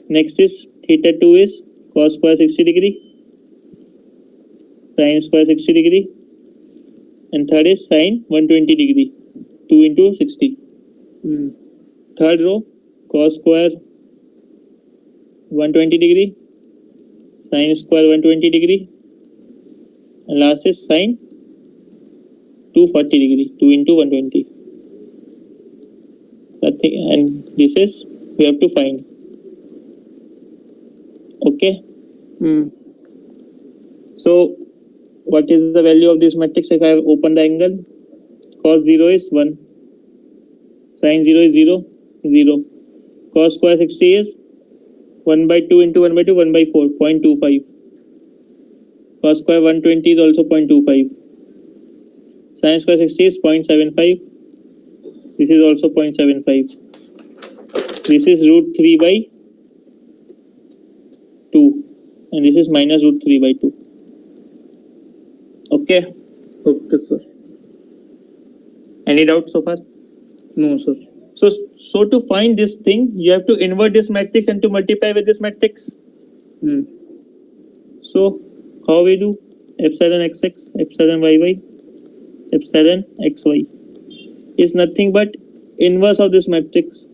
Next is theta 2 is cos square 60 degree. Sin square 60 degree. And third is sin 120 degree. 2 into 60. Third row cos square 120 degree. Sin square 120 degree. And last is sin 240 degree. 2 into 120. Nothing, and this is we have to find. Okay. So what is the value of this matrix if I open the angle? Cos 0 is 1. Sin 0 is 0. 0. Cos square 60 is 1 by 2 into 1 by 2, 1 by 4, 0.25. Cos square 120 is also 0.25. Sin square 60 is 0.75. This is also 0.75. This is root 3 by 2. And this is minus root 3 by 2. Okay. Okay, sir. Any doubt so far? No, sir. So to find this thing, you have to invert this matrix and to multiply with this matrix. So how we do? Epsilon xx, epsilon yy, epsilon xy is nothing but inverse of this matrix.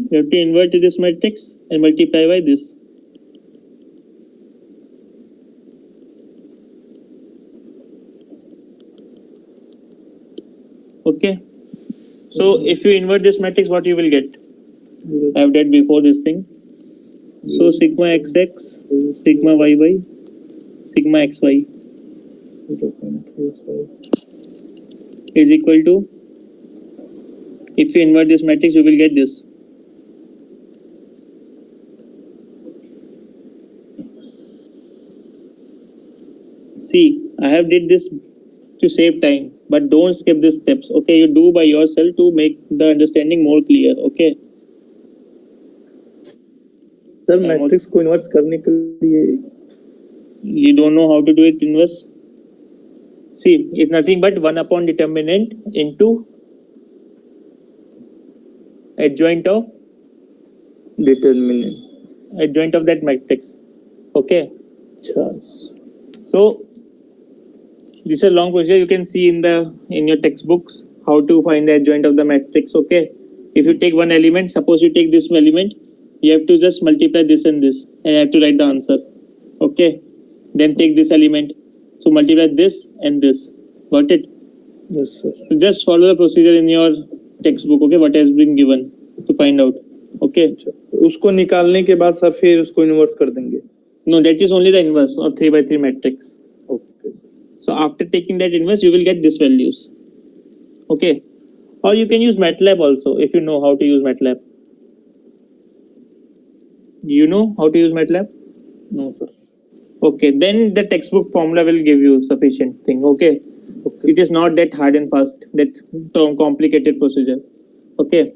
You have to invert this matrix and multiply by this. Okay. So if you invert this matrix, what you will get? I have done before this thing. So sigma xx, sigma yy, sigma xy is equal to, if you invert this matrix, you will get this. See, I have did this to save time, but don't skip these steps. Okay, you do by yourself to make the understanding more clear. Okay. Sir matrix को inverse करने के लिए You don't know how to do it inverse? See, it's nothing but 1 upon determinant into adjoint of that matrix. Okay. So this is a long procedure. You can see in your textbooks how to find the adjoint of the matrix. Okay. If you take one element, suppose you take this element, you have to just multiply this and this, and you have to write the answer. Okay. Then take this element, so multiply this and this. Got it? Yes, sir. So just follow the procedure in your textbook, okay, what has been given to find out. Okay. उसको निकालने के बाद sir फिर उसको inverse कर देंगे. No, that is only the inverse of 3 by 3 matrix. Okay. So after taking that inverse, you will get these values. Okay. Or you can use MATLAB also if you know how to use MATLAB. You know how to use MATLAB? No, sir. Okay, then the textbook formula will give you sufficient thing. Okay. Okay. It is not that hard and fast, that complicated procedure. Okay.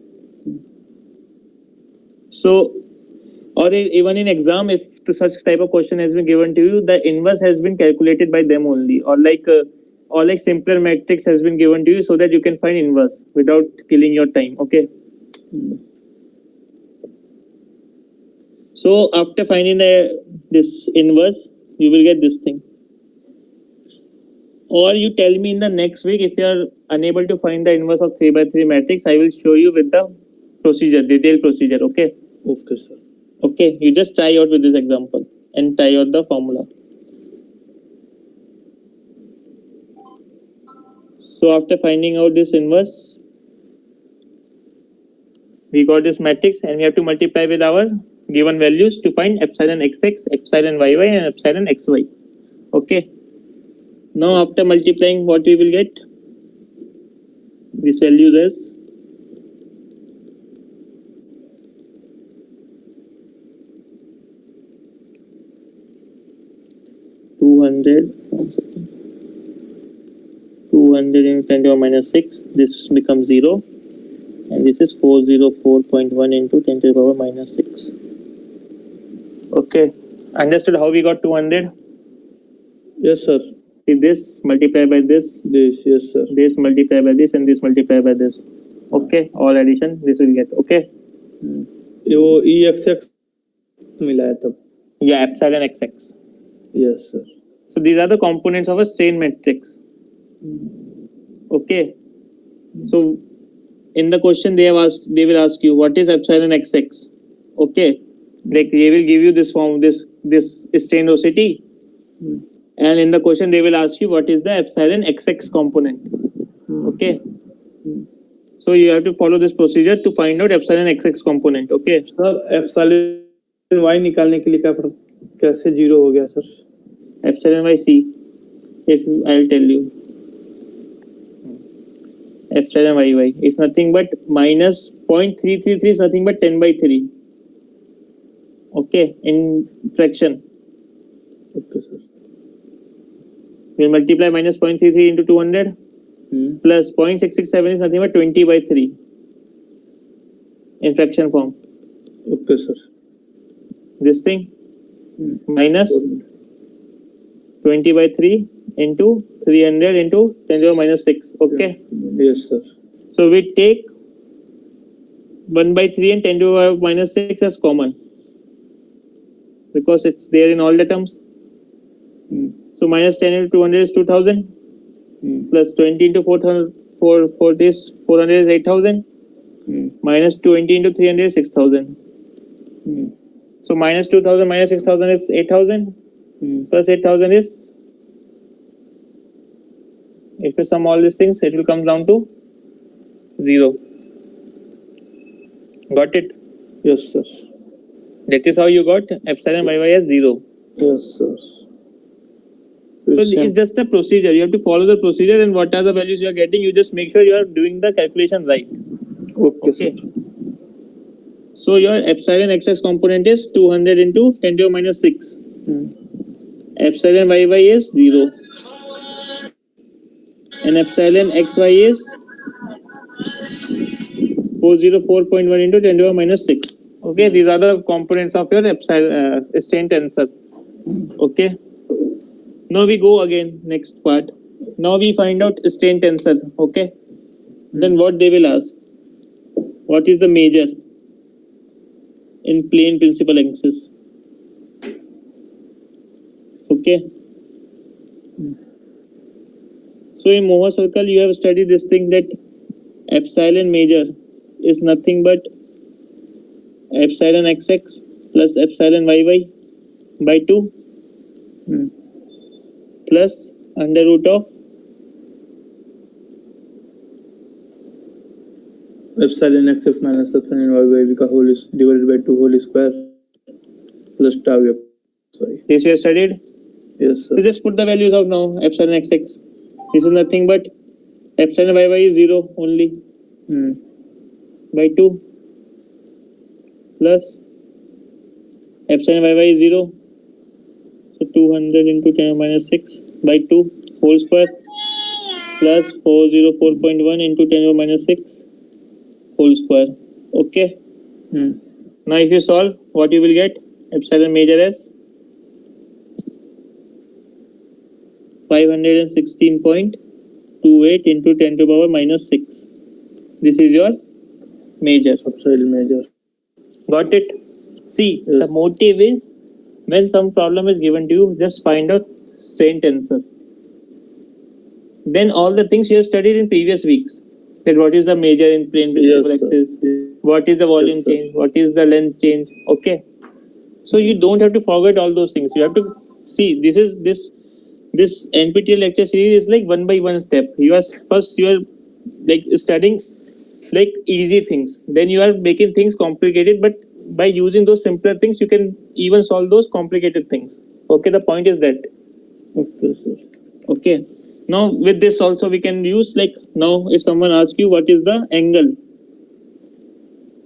So, or even in exam, if such type of question has been given to you, the inverse has been calculated by them only, or like simpler matrix has been given to you so that you can find inverse without killing your time. Okay. So after finding this inverse, you will get this thing. Or you tell me in the next week if you are unable to find the inverse of 3 by 3 matrix, I will show you with the procedure, detailed procedure. Okay. Okay, sir. Okay, you just try out with this example and try out the formula. So after finding out this inverse, we got this matrix and we have to multiply with our given values to find epsilon xx, epsilon yy and epsilon xy. Okay. Now after multiplying, what we will get? This value is 200 into 10 to the minus 6. This becomes 0. And this is 404.1 into 10 to the power minus 6. Okay. Understood how we got 200? Yes, sir. See this multiply by this. This, yes, sir. This multiply by this and this multiply by this. Okay. All addition this will get. Okay. ये वो EXX मिला है तब. Yeah, epsilon xx. Yes, sir. So these are the components of a strain matrix. Okay. So in the question they will ask you what is epsilon xx. Okay. Like they will give you this form, this strain velocity. And in the question they will ask you what is the epsilon xx component. Okay. So you have to follow this procedure to find out epsilon xx component. Okay. Sir, epsilon y निकालने के लिए कैसे 0 हो गया sir? Epsilon y c. If I'll tell you. Epsilon yy is nothing but minus 0.333 is nothing but 10 by 3. Okay, in fraction. Okay, sir. We'll multiply minus 0.33 into 200 plus 0.667 is nothing but 20 by 3 in fraction form. Okay, sir. This thing minus 20 by 3 into 300 into 10 to the minus 6. Okay. Yes, sir. So we take 1 by 3 and 10 to the minus 6 as common because it's there in all the terms. So minus 10 into 200 is 2000 plus 20 into 400 is 400 is 8000 minus 20 into 300 is 6000. So minus 2000 minus 6000 is 8000 plus 8000 is, if you sum all these things it will come down to 0. Got it? Yes, sir. That is how you got epsilon yy as 0. Yes, sir. So it's just a procedure. You have to follow the procedure, and what are the values you are getting, you just make sure you are doing the calculation right. Okay, Okay. sir. So your epsilon xx component is 200 into 10 to the minus 6. Epsilon yy is 0. And epsilon xy is 404.1 into 10 to the minus 6. Okay, these are the components of your epsilon strain tensor. Okay. Now we go again, next part. Now we find out strain tensor. Okay. Then what they will ask? What is the measure in plane principal axis? Okay. So in Mohr circle, you have studied this thing that epsilon major is nothing but epsilon xx plus epsilon yy by 2 plus under root of epsilon xx minus epsilon yy का whole is divided by 2 whole square plus tau x y. This you have studied. Yes, So sir. just put the values of now epsilon xx. This is nothing but epsilon yy is 0 only by 2 plus epsilon yy is 0. So 200 into 10 minus 6 by 2 whole square plus 404.1 into 10 minus 6 whole square. Okay. Now if you solve, what you will get? Epsilon major as 516.28 into 10 to the power minus 6. This is your major. Epsilon major. Got it? See, Yes. the motive is when some problem is given to you, just find out strain tensor. Then all the things you have studied in previous weeks. That what is the major in plane principal Yes, sir. axis, what is the volume Yes, sir. change, what is the length change. Okay. So you don't have to forget all those things. You have to see this NPTEL lecture series is like one by one step. You are like studying like easy things. Then you are making things complicated, but by using those simpler things, you can even solve those complicated things. Okay, the point is that. Okay, sir. Okay. Now with this also we can use like now if someone asks you what is the angle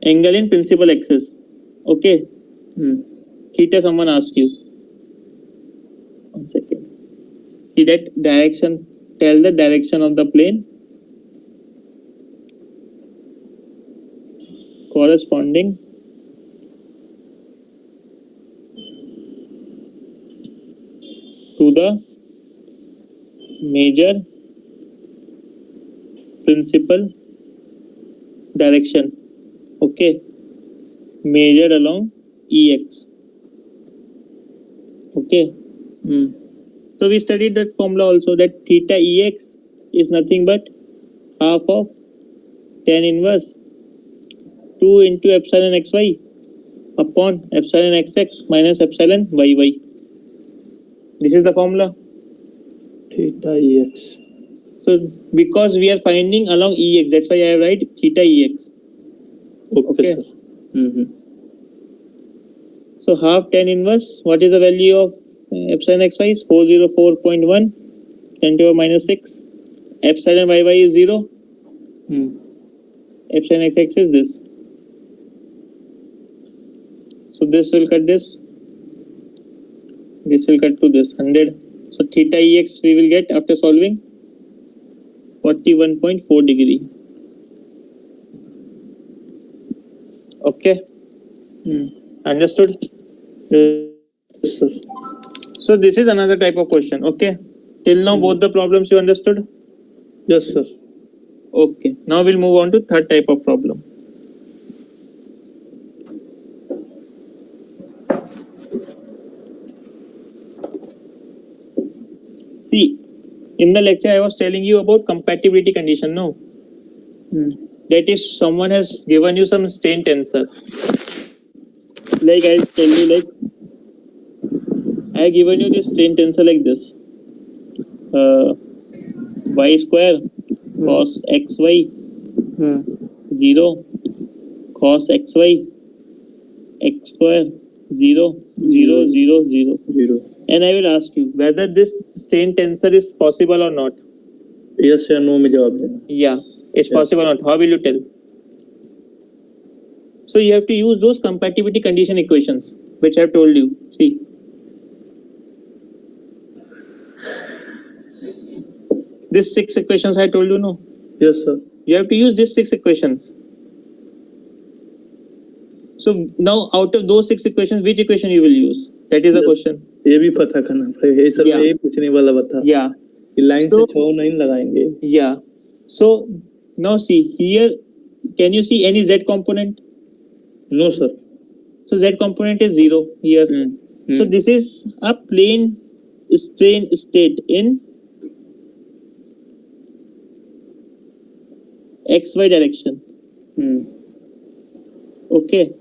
in principal axis. Okay. Theta someone asks you. 1 second. See that direction, tell the direction of the plane corresponding to the major principal direction. Okay. Measured along EX. Okay. So we studied that formula also, that theta EX is nothing but half of tan inverse 2 into epsilon xy upon epsilon xx minus epsilon yy. This is the formula. Theta ex. So because we are finding along EX, that's why I write theta EX. Okay, Okay. sir. So half tan inverse, what is the value of epsilon xy is 404.1 10 to the minus 6. Epsilon yy is 0. Epsilon xx is this. So this will cut this. This will cut to this 100. So theta ex we will get after solving 41.4 degree. Okay. Understood? Yes, sir. So this is another type of question. Okay. Till now both the problems you understood? Yes, sir. Okay. Now we'll move on to third type of problem. See, in the lecture I was telling you about compatibility condition, no? That is, someone has given you some strain tensor. Like I'll tell you, like I have given you this strain tensor like this. Y square cos xy 0 cos xy x square 0 0 0 0. And I will ask you whether this strain tensor is possible or not. Yes या no में जवाब देना. Yeah, it's possible or not. How will you tell? So you have to use those compatibility condition equations which I have told you. See. These 6 equations I told you, no? Yes, sir. You have to use these 6 equations. So now out of those 6 equations, which equation you will use? That is the question. ये भी पता करना पड़ेगा. ये sir मैं यही पूछने वाला बता. Yeah. कि लाइन से 6 नहीं लगाएंगे. Yeah. So now see here, can you see any z component? No, sir. So z component is 0 here. So this is a plane strain state in xy direction. Okay.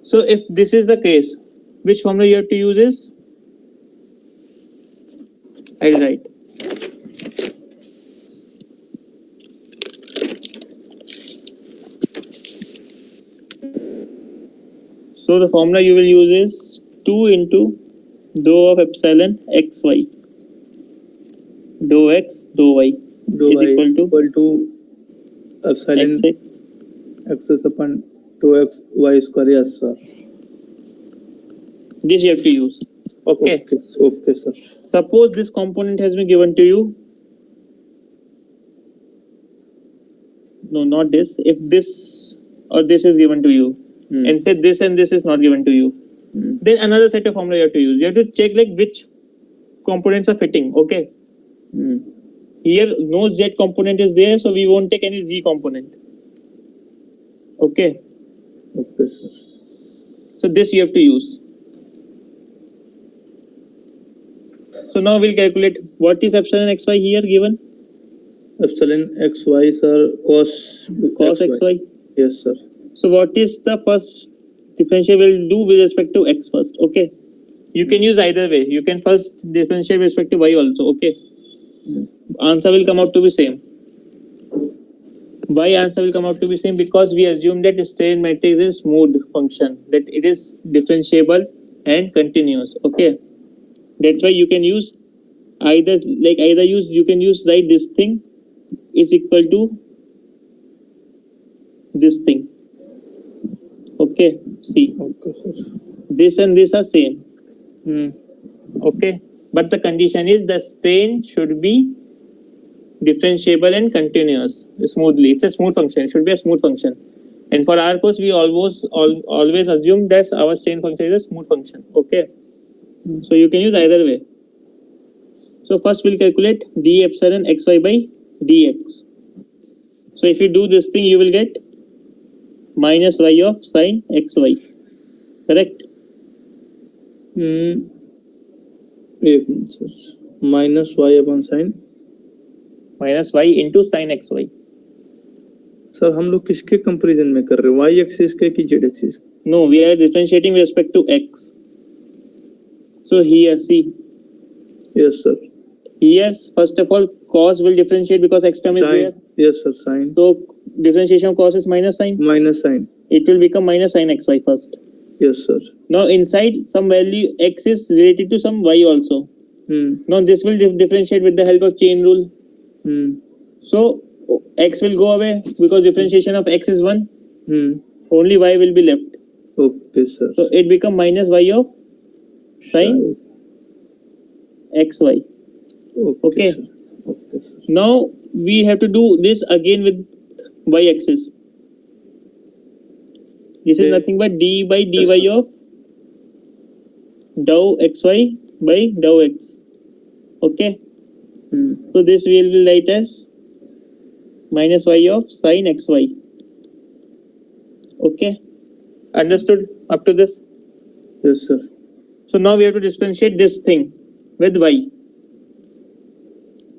So if this is the case, which formula you have to use is? I'll write. So the formula you will use is 2 into dou of epsilon xy. Dou x, dou y dou is y equal to epsilon xy. x upon 2x y square. Yes, sir. This you have to use. Okay. Okay, sir. Suppose this component has been given to you. No, not this. If this or this is given to you, and say this and this is not given to you, then another set of formula you have to use. You have to check like which components are fitting. Okay. Here no z component is there, so we won't take any z component. Okay. Okay, sir. So this you have to use. So now we'll calculate what is epsilon xy here given. Epsilon xy, sir, cos xy. Yes, sir. So what is the first differential we'll do with respect to x first? Okay. You can use either way. You can first differentiate with respect to y also. Okay. Answer will come out to be same. Why answer will come out to be same? Because we assume that strain matrix is smooth function, that it is differentiable and continuous. Okay. That's why you can use you can use write this thing is equal to this thing. Okay. See. Okay, sir. This and this are same. Okay. But the condition is the strain should be differentiable and continuous smoothly. It's a smooth function. It should be a smooth function. And for our course, we always assume that our strain function is a smooth function. Okay. So you can use either way. So first we'll calculate d epsilon xy by dx. So if you do this thing, you will get minus y of sine xy. Correct? एक minute sir. Minus y upon sine. Minus y into sine xy. Sir हम लोग किसके comparison में कर रहे हैं, y axis के कि z axis? No, we are differentiating with respect to x. So here, see. Yes, sir. Here, first of all, cos will differentiate because x term is there. Yes, sir. Sine. So differentiation of cos is minus sine. Minus sine. It will become minus sine xy first. Yes, sir. Now inside some value x is related to some y also. Now this will differentiate with the help of chain rule. So x will go away because differentiation of x is 1. Only y will be left. Okay, sir. So it become minus y of sine xy. Okay. Sir. Okay, sir. Now we have to do this again with y axis. This is nothing but d by dy of dou xy by dou x. Okay. So this we will write as minus y of sine xy. Okay. Understood up to this? Yes, sir. So now we have to differentiate this thing with y.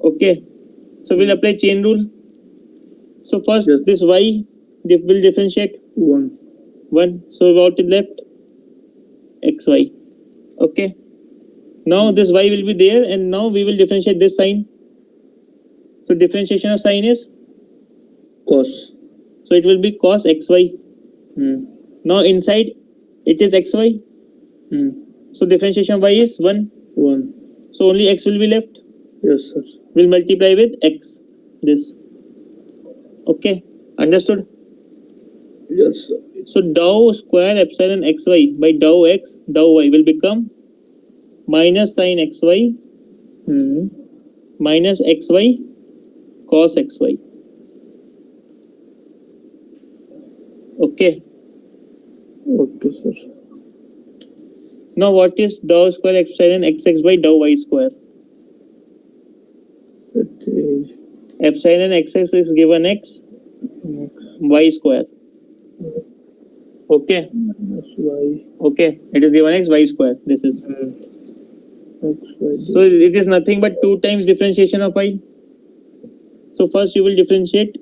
Okay. So we'll apply chain rule. So first this y will differentiate 1. So what is left? xy. Okay. Now this y will be there, and now we will differentiate this sign. So differentiation of sign is Cos. So it will be cos xy. Now inside it is xy. So differentiation of y is 1. So only x will be left. Yes, sir. We'll multiply with x. This. Okay. Understood? Yes, sir. So dou square epsilon xy by dou x dou y will become minus sine xy minus xy cos xy. Okay. Okay, sir. Now what is dou square epsilon xx by dou y square? It is Epsilon xx is given x y square. Okay. minus y. Okay. It is given x y square. This is. XY. So it is nothing but 2 times differentiation of y. So first you will differentiate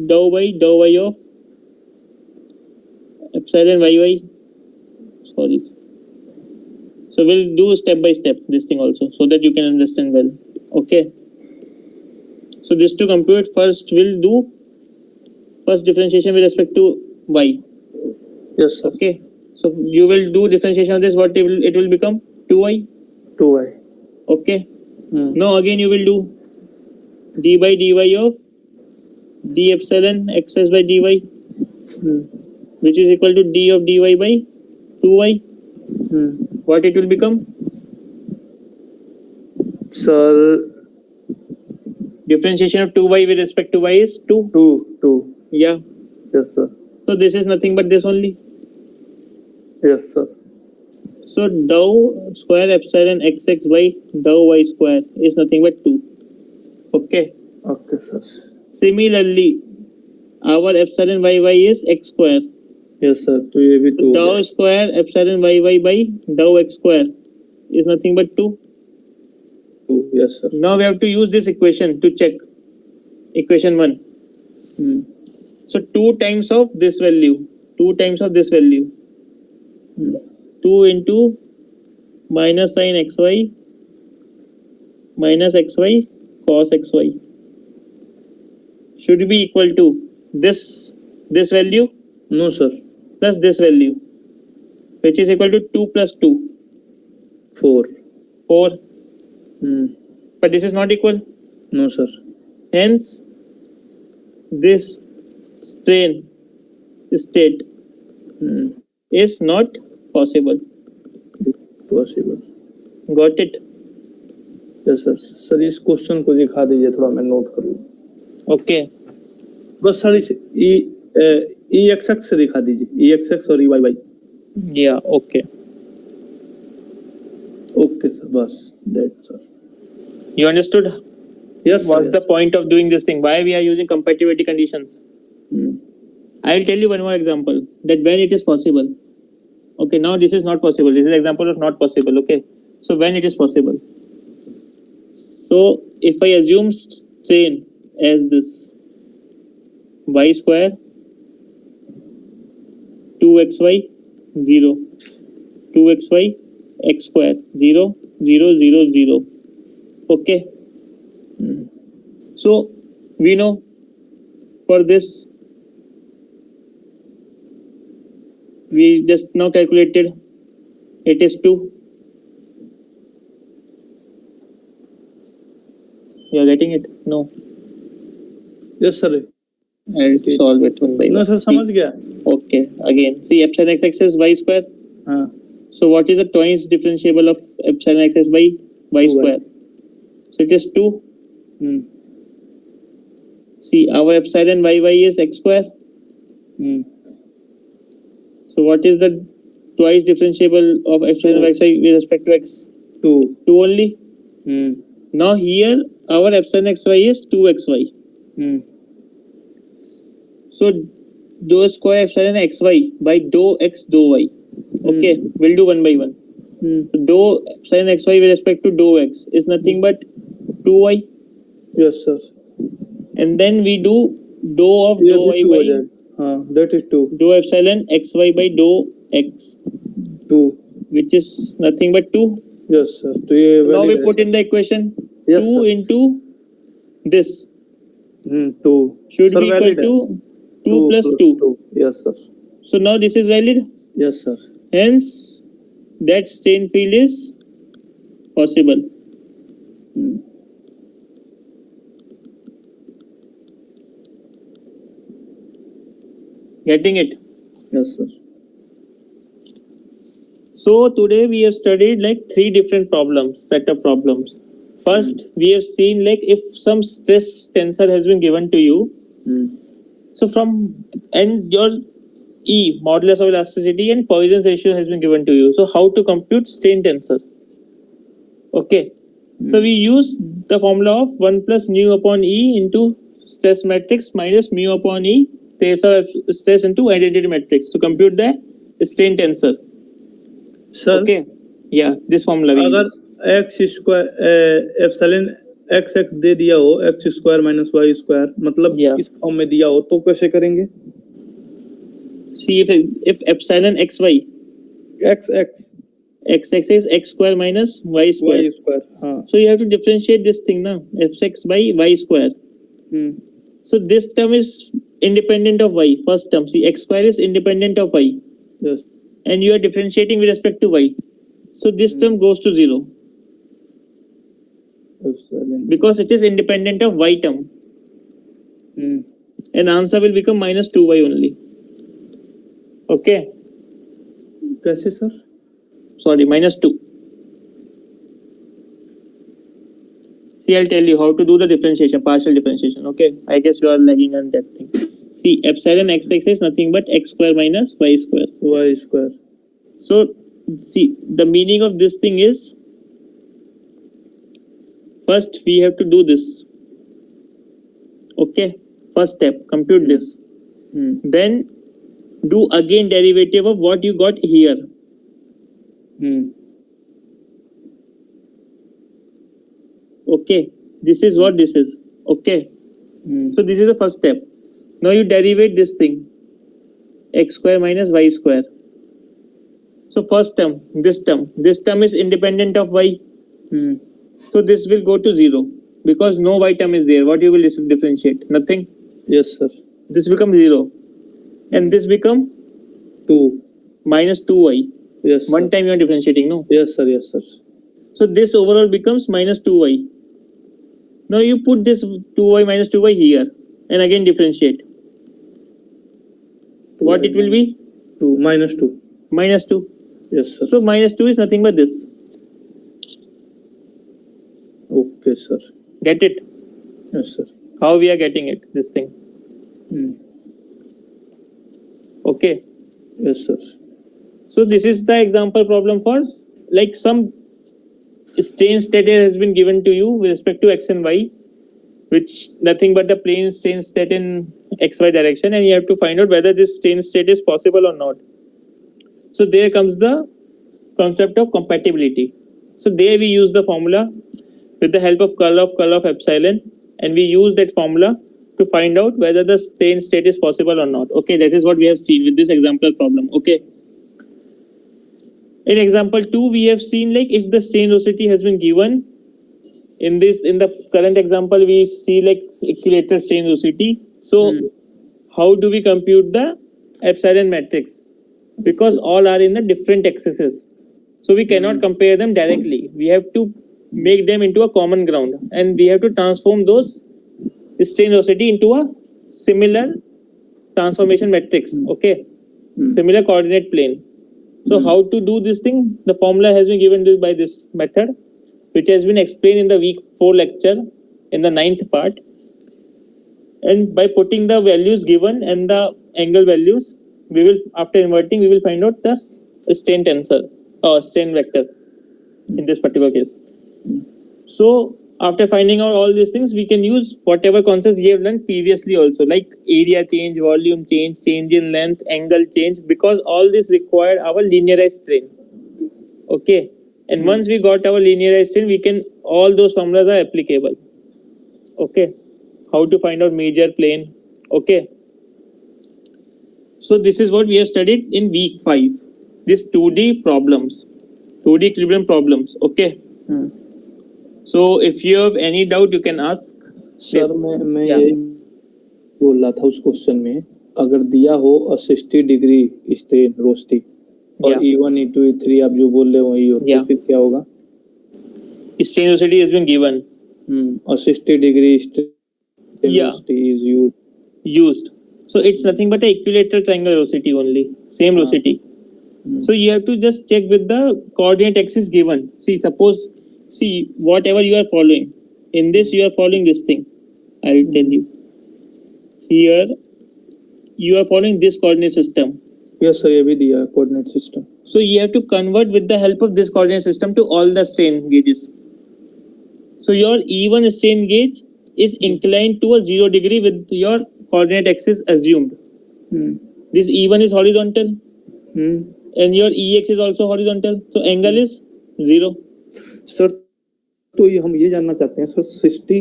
dou y of epsilon yy. Sorry. So we'll do step by step this thing also so that you can understand well. Okay. So this to compute, first we'll do first differentiation with respect to y. Yes, sir. Okay. So you will do differentiation of this. What it will become? 2y. 2y. Okay. Now again you will do d by dy of d epsilon xs by dy, which is equal to d of dy by 2y. What it will become? Sir, Differentiation of 2y with respect to y is 2. 2. Yeah. Yes, sir. So this is nothing but this only. Yes, sir. So dou square epsilon xx by dou y square is nothing but 2. Okay. Okay, sir. Similarly, our epsilon yy is x square. Yes, sir. तो ये भी 2 Dou square epsilon yy by dou x square is nothing but 2. 2. Yes, sir. Now we have to use this equation to check. Equation 1. So 2 times of this value. 2 times of this value. 2 into minus sin xy minus xy cos xy should be equal to this value No, sir. plus this value, which is equal to 2 plus 2. 4. 4. But this is not equal. No, sir. Hence, this strain state is not possible. Possible. Got it? Yes, sir. Sir इस question को दिखा दीजिए थोड़ा मैं note करूँ. Okay. बस sir इस ई x से दिखा दीजिए. ई एक्स और E Y. Yeah. Okay. Okay, sir. बस that, sir. You understood? Yes, sir. What's the point of doing this thing? Why we are using compatibility conditions? I'll tell you one more example that when it is possible. Okay, now this is not possible. This is an example of not possible. Okay, so when it is possible. So if I assume strain as this y square 2xy 0 2xy x square 0 0 0 0. Okay. So we know for this we just now calculated it is 2. You are getting it? No. Yes, sir. I'll solve it one by one. No, sir. समझ गया. Okay. Again, see epsilon xx is y square. So what is the twice differentiable of epsilon xx by y square? So it is 2. See, our epsilon yy is x square. So what is the twice differentiable of epsilon xy with respect to x? 2. 2 only. Now here our epsilon xy is 2xy. So dou square epsilon xy by dou x dou y. Okay, we'll do one by one. So dou epsilon xy with respect to dou x is nothing but 2y. Yes, sir. And then we do dou of dou y by that is 2. dou epsilon xy by dou x, 2. which is nothing but 2. Yes, sir. तो ये Now we put in the equation. Yes, 2 sir. into this 2 should be equal to 2 plus 2. Yes, sir. So now this is valid. Yes, sir. Hence, that strain field is possible. Getting it? Yes, sir. So today we have studied like 3 different problems, set of problems. First, we have seen like if some stress tensor has been given to you. So from and your E, modulus of elasticity and Poisson's ratio has been given to you. So how to compute strain tensor? Okay. So we use the formula of 1 plus mu upon E into stress matrix minus mu upon E stress into identity matrix to compute the strain tensor. Sir, Okay. Yeah, this formula we अगर use. x square epsilon x दे दिया हो x square minus y square मतलब इस form में दिया हो तो कैसे करेंगे? See if epsilon xy x x is x square minus y square. हाँ. So you have to differentiate this thing now, fx by y square. So this term is independent of y. First term, see x square is independent of y. Yes. and you are differentiating with respect to y. So this term goes to 0 epsilon. because it is independent of y term. And answer will become minus 2y only. Okay. कैसे sir? Sorry, minus 2. See, I'll tell you how to do the differentiation, partial differentiation. Okay, I guess you are lagging on that thing. See, epsilon xx is nothing but x square minus y square. Y square. So, see, the meaning of this thing is, first we have to do this. Okay, first step, compute this. Then do again derivative of what you got here. Okay, this is what this is. Okay, so this is the first step. Now you derivate this thing, x square minus y square. So first term, this term is independent of y. So this will go to 0 because no y term is there. What you will differentiate? Nothing. Yes sir. This becomes 0 and this become 2 minus 2y. Yes. One time you are differentiating, no? Yes sir. Yes sir. So this overall becomes minus 2y. Now you put this 2y minus 2y here and again differentiate. What it will be? 2 minus 2. Minus 2. Yes sir. So minus 2 is nothing but this. Okay sir. Get it? Yes sir. How we are getting it? This thing. Okay. Yes sir. So this is the example problem for like some strain state has been given to you with respect to x and y, which nothing but the plane strain state in xy direction, and you have to find out whether this strain state is possible or not. So there comes the concept of compatibility. So there we use the formula with the help of curl of epsilon, and we use that formula to find out whether the strain state is possible or not. Okay, that is what we have seen with this example problem. Okay. In example 2, we have seen like if the strain velocity has been given. In the current example, we see like equilateral strain velocity. So how do we compute the epsilon matrix? Because all are in the different axes. So we cannot compare them directly. We have to make them into a common ground, and we have to transform those strain velocity into a similar transformation matrix. Okay, similar coordinate plane. So how to do this thing? The formula has been given by this method, which has been explained in the week 4 lecture in the 9th part. And by putting the values given and the angle values, we will, after inverting, we will find out the strain tensor or strain vector in this particular case. So after finding out all these things, we can use whatever concepts we have learned previously also, like area change, volume change, change in length, angle change, because all this required our linearized strain. Okay, and once we got our linearized strain, we can, all those formulas are applicable. Okay, how to find out major plane. Okay, so this is what we have studied in week 5. This 2D problems, 2D equilibrium problems. Okay. So if you have any doubt, you can ask. Sir मैं यही बोल रहा था उस question में, अगर दिया हो 60 डिग्री स्ट्रेन रोस्टिक और E1 E2 E3 आप जो बोल रहे हो वही हो, तो फिर क्या होगा? Strain velocity has been given. और 60 degree strain velocity is used. So it's nothing but a equilateral triangle velocity only, same velocity. So you have to just check with the coordinate axis given. See, whatever you are following, in this you are following this thing. I will tell you. Here, you are following this coordinate system. Yes sir, ये भी दिया है coordinate system. So you have to convert with the help of this coordinate system to all the strain gauges. So your E1 strain gauge is inclined to a 0 degree with your coordinate axis assumed. This E1 is horizontal and your EX is also horizontal. So angle is 0. Sir तो ये हम ये जानना चाहते हैं sir 60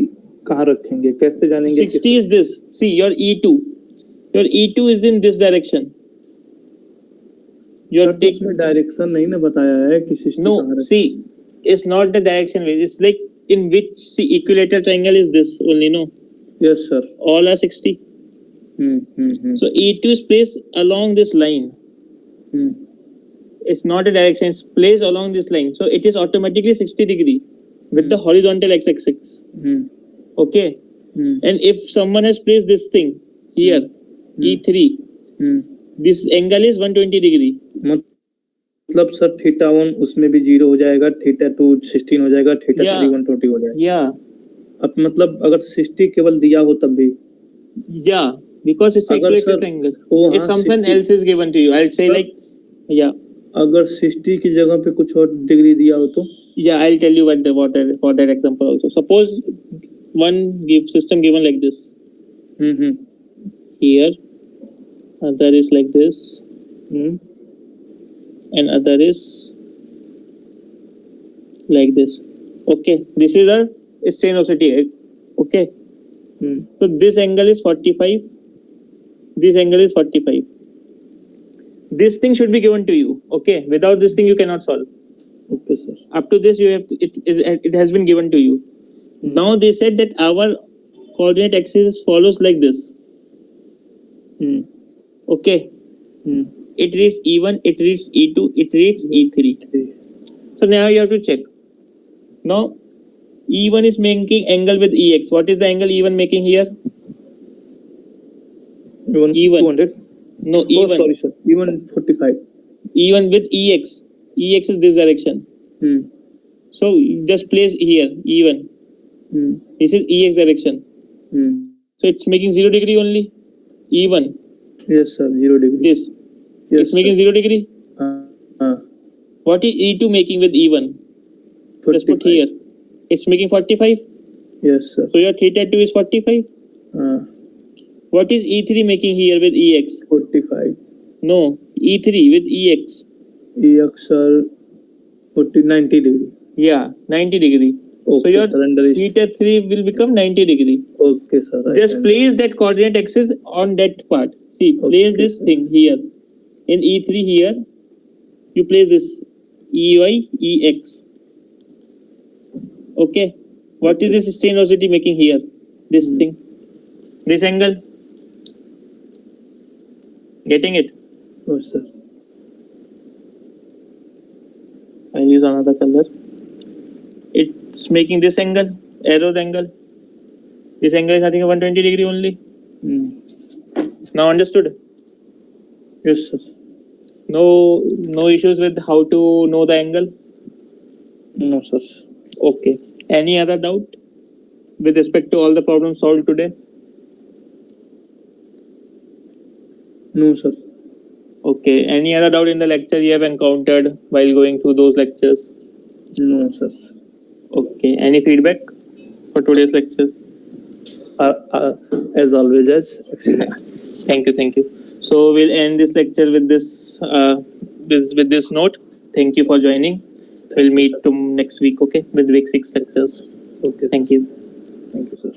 कहाँ रखेंगे, कैसे जानेंगे? 60 is this. See your E2. Your E2 is in this direction. Your direction नहीं ना बताया है कि 60 no, see, it's not the direction. It's like in which, see, equilateral triangle is this only, no? Yes sir. All are 60. So E2 is placed along this line. it's not a direction, it's placed along this line. So it is automatically 60 degree with the horizontal x-axis. Okay. And if someone has placed this thing here, E3, this angle is 120 degree. मतलब sir theta 1 उसमें भी 0 हो जाएगा, theta 2 16 हो जाएगा, theta 3 120 हो जाएगा. Yeah. अब मतलब अगर 60 केवल दिया हो तब भी. Yeah, because it's equilateral triangle. If something else is given to you, I'll say like, yeah. अगर 60 की जगह पे कुछ और डिग्री दिया हो तो? Yeah, I'll tell you for that example also. Suppose one system given like this. Here, other is like this, and other is like this. Okay, this is a strain velocity. Okay. So this angle is 45. This angle is 45. This thing should be given to you. Okay. Without this thing, you cannot solve. Okay, sir. Up to this, you have to, it has been given to you. Now they said that our coordinate axis follows like this. Okay. It reads E1, it reads E2, it reads E3. So now you have to check. Now E1 is making angle with EX. What is the angle E1 making here? E1 200. No, E1. Oh, sorry, sir. E1 45. E1 with EX. EX is this direction. So just place here E1. This is EX direction. So it's making 0 degree only. E1. Yes, sir. 0 degree. This. Yes, it's making 0 degree. What is E2 making with E1? 45. Just put here. It's making 45. Yes, sir. So your theta 2 is 45. What is E3 making here with EX? 45. No, E3 with EX. EX are 90 degree. Yeah, 90 degree. Okay, so your sir, theta 3 will become 90 degree. Okay, sir. Just place that coordinate axis on that part. See, place this thing here. In E3 here, you place this EY, EX. Okay. What is this strain velocity making here? This thing. This angle. Getting it? No, sir. I'll use another color. It's making this angle, arrow angle. This angle is I think 120 degree only. Now understood? Yes, sir. No issues with how to know the angle? No, sir. Okay. Any other doubt with respect to all the problems solved today? No, sir. Okay. Any other doubt in the lecture you have encountered while going through those lectures? No, sir. Okay. Any feedback for today's lecture? As always, as excellent. Thank you. So we'll end this lecture with this with this note. Thank you for joining. We'll meet next week, okay, with week 6 lectures. Okay. Thank you. Thank you, sir.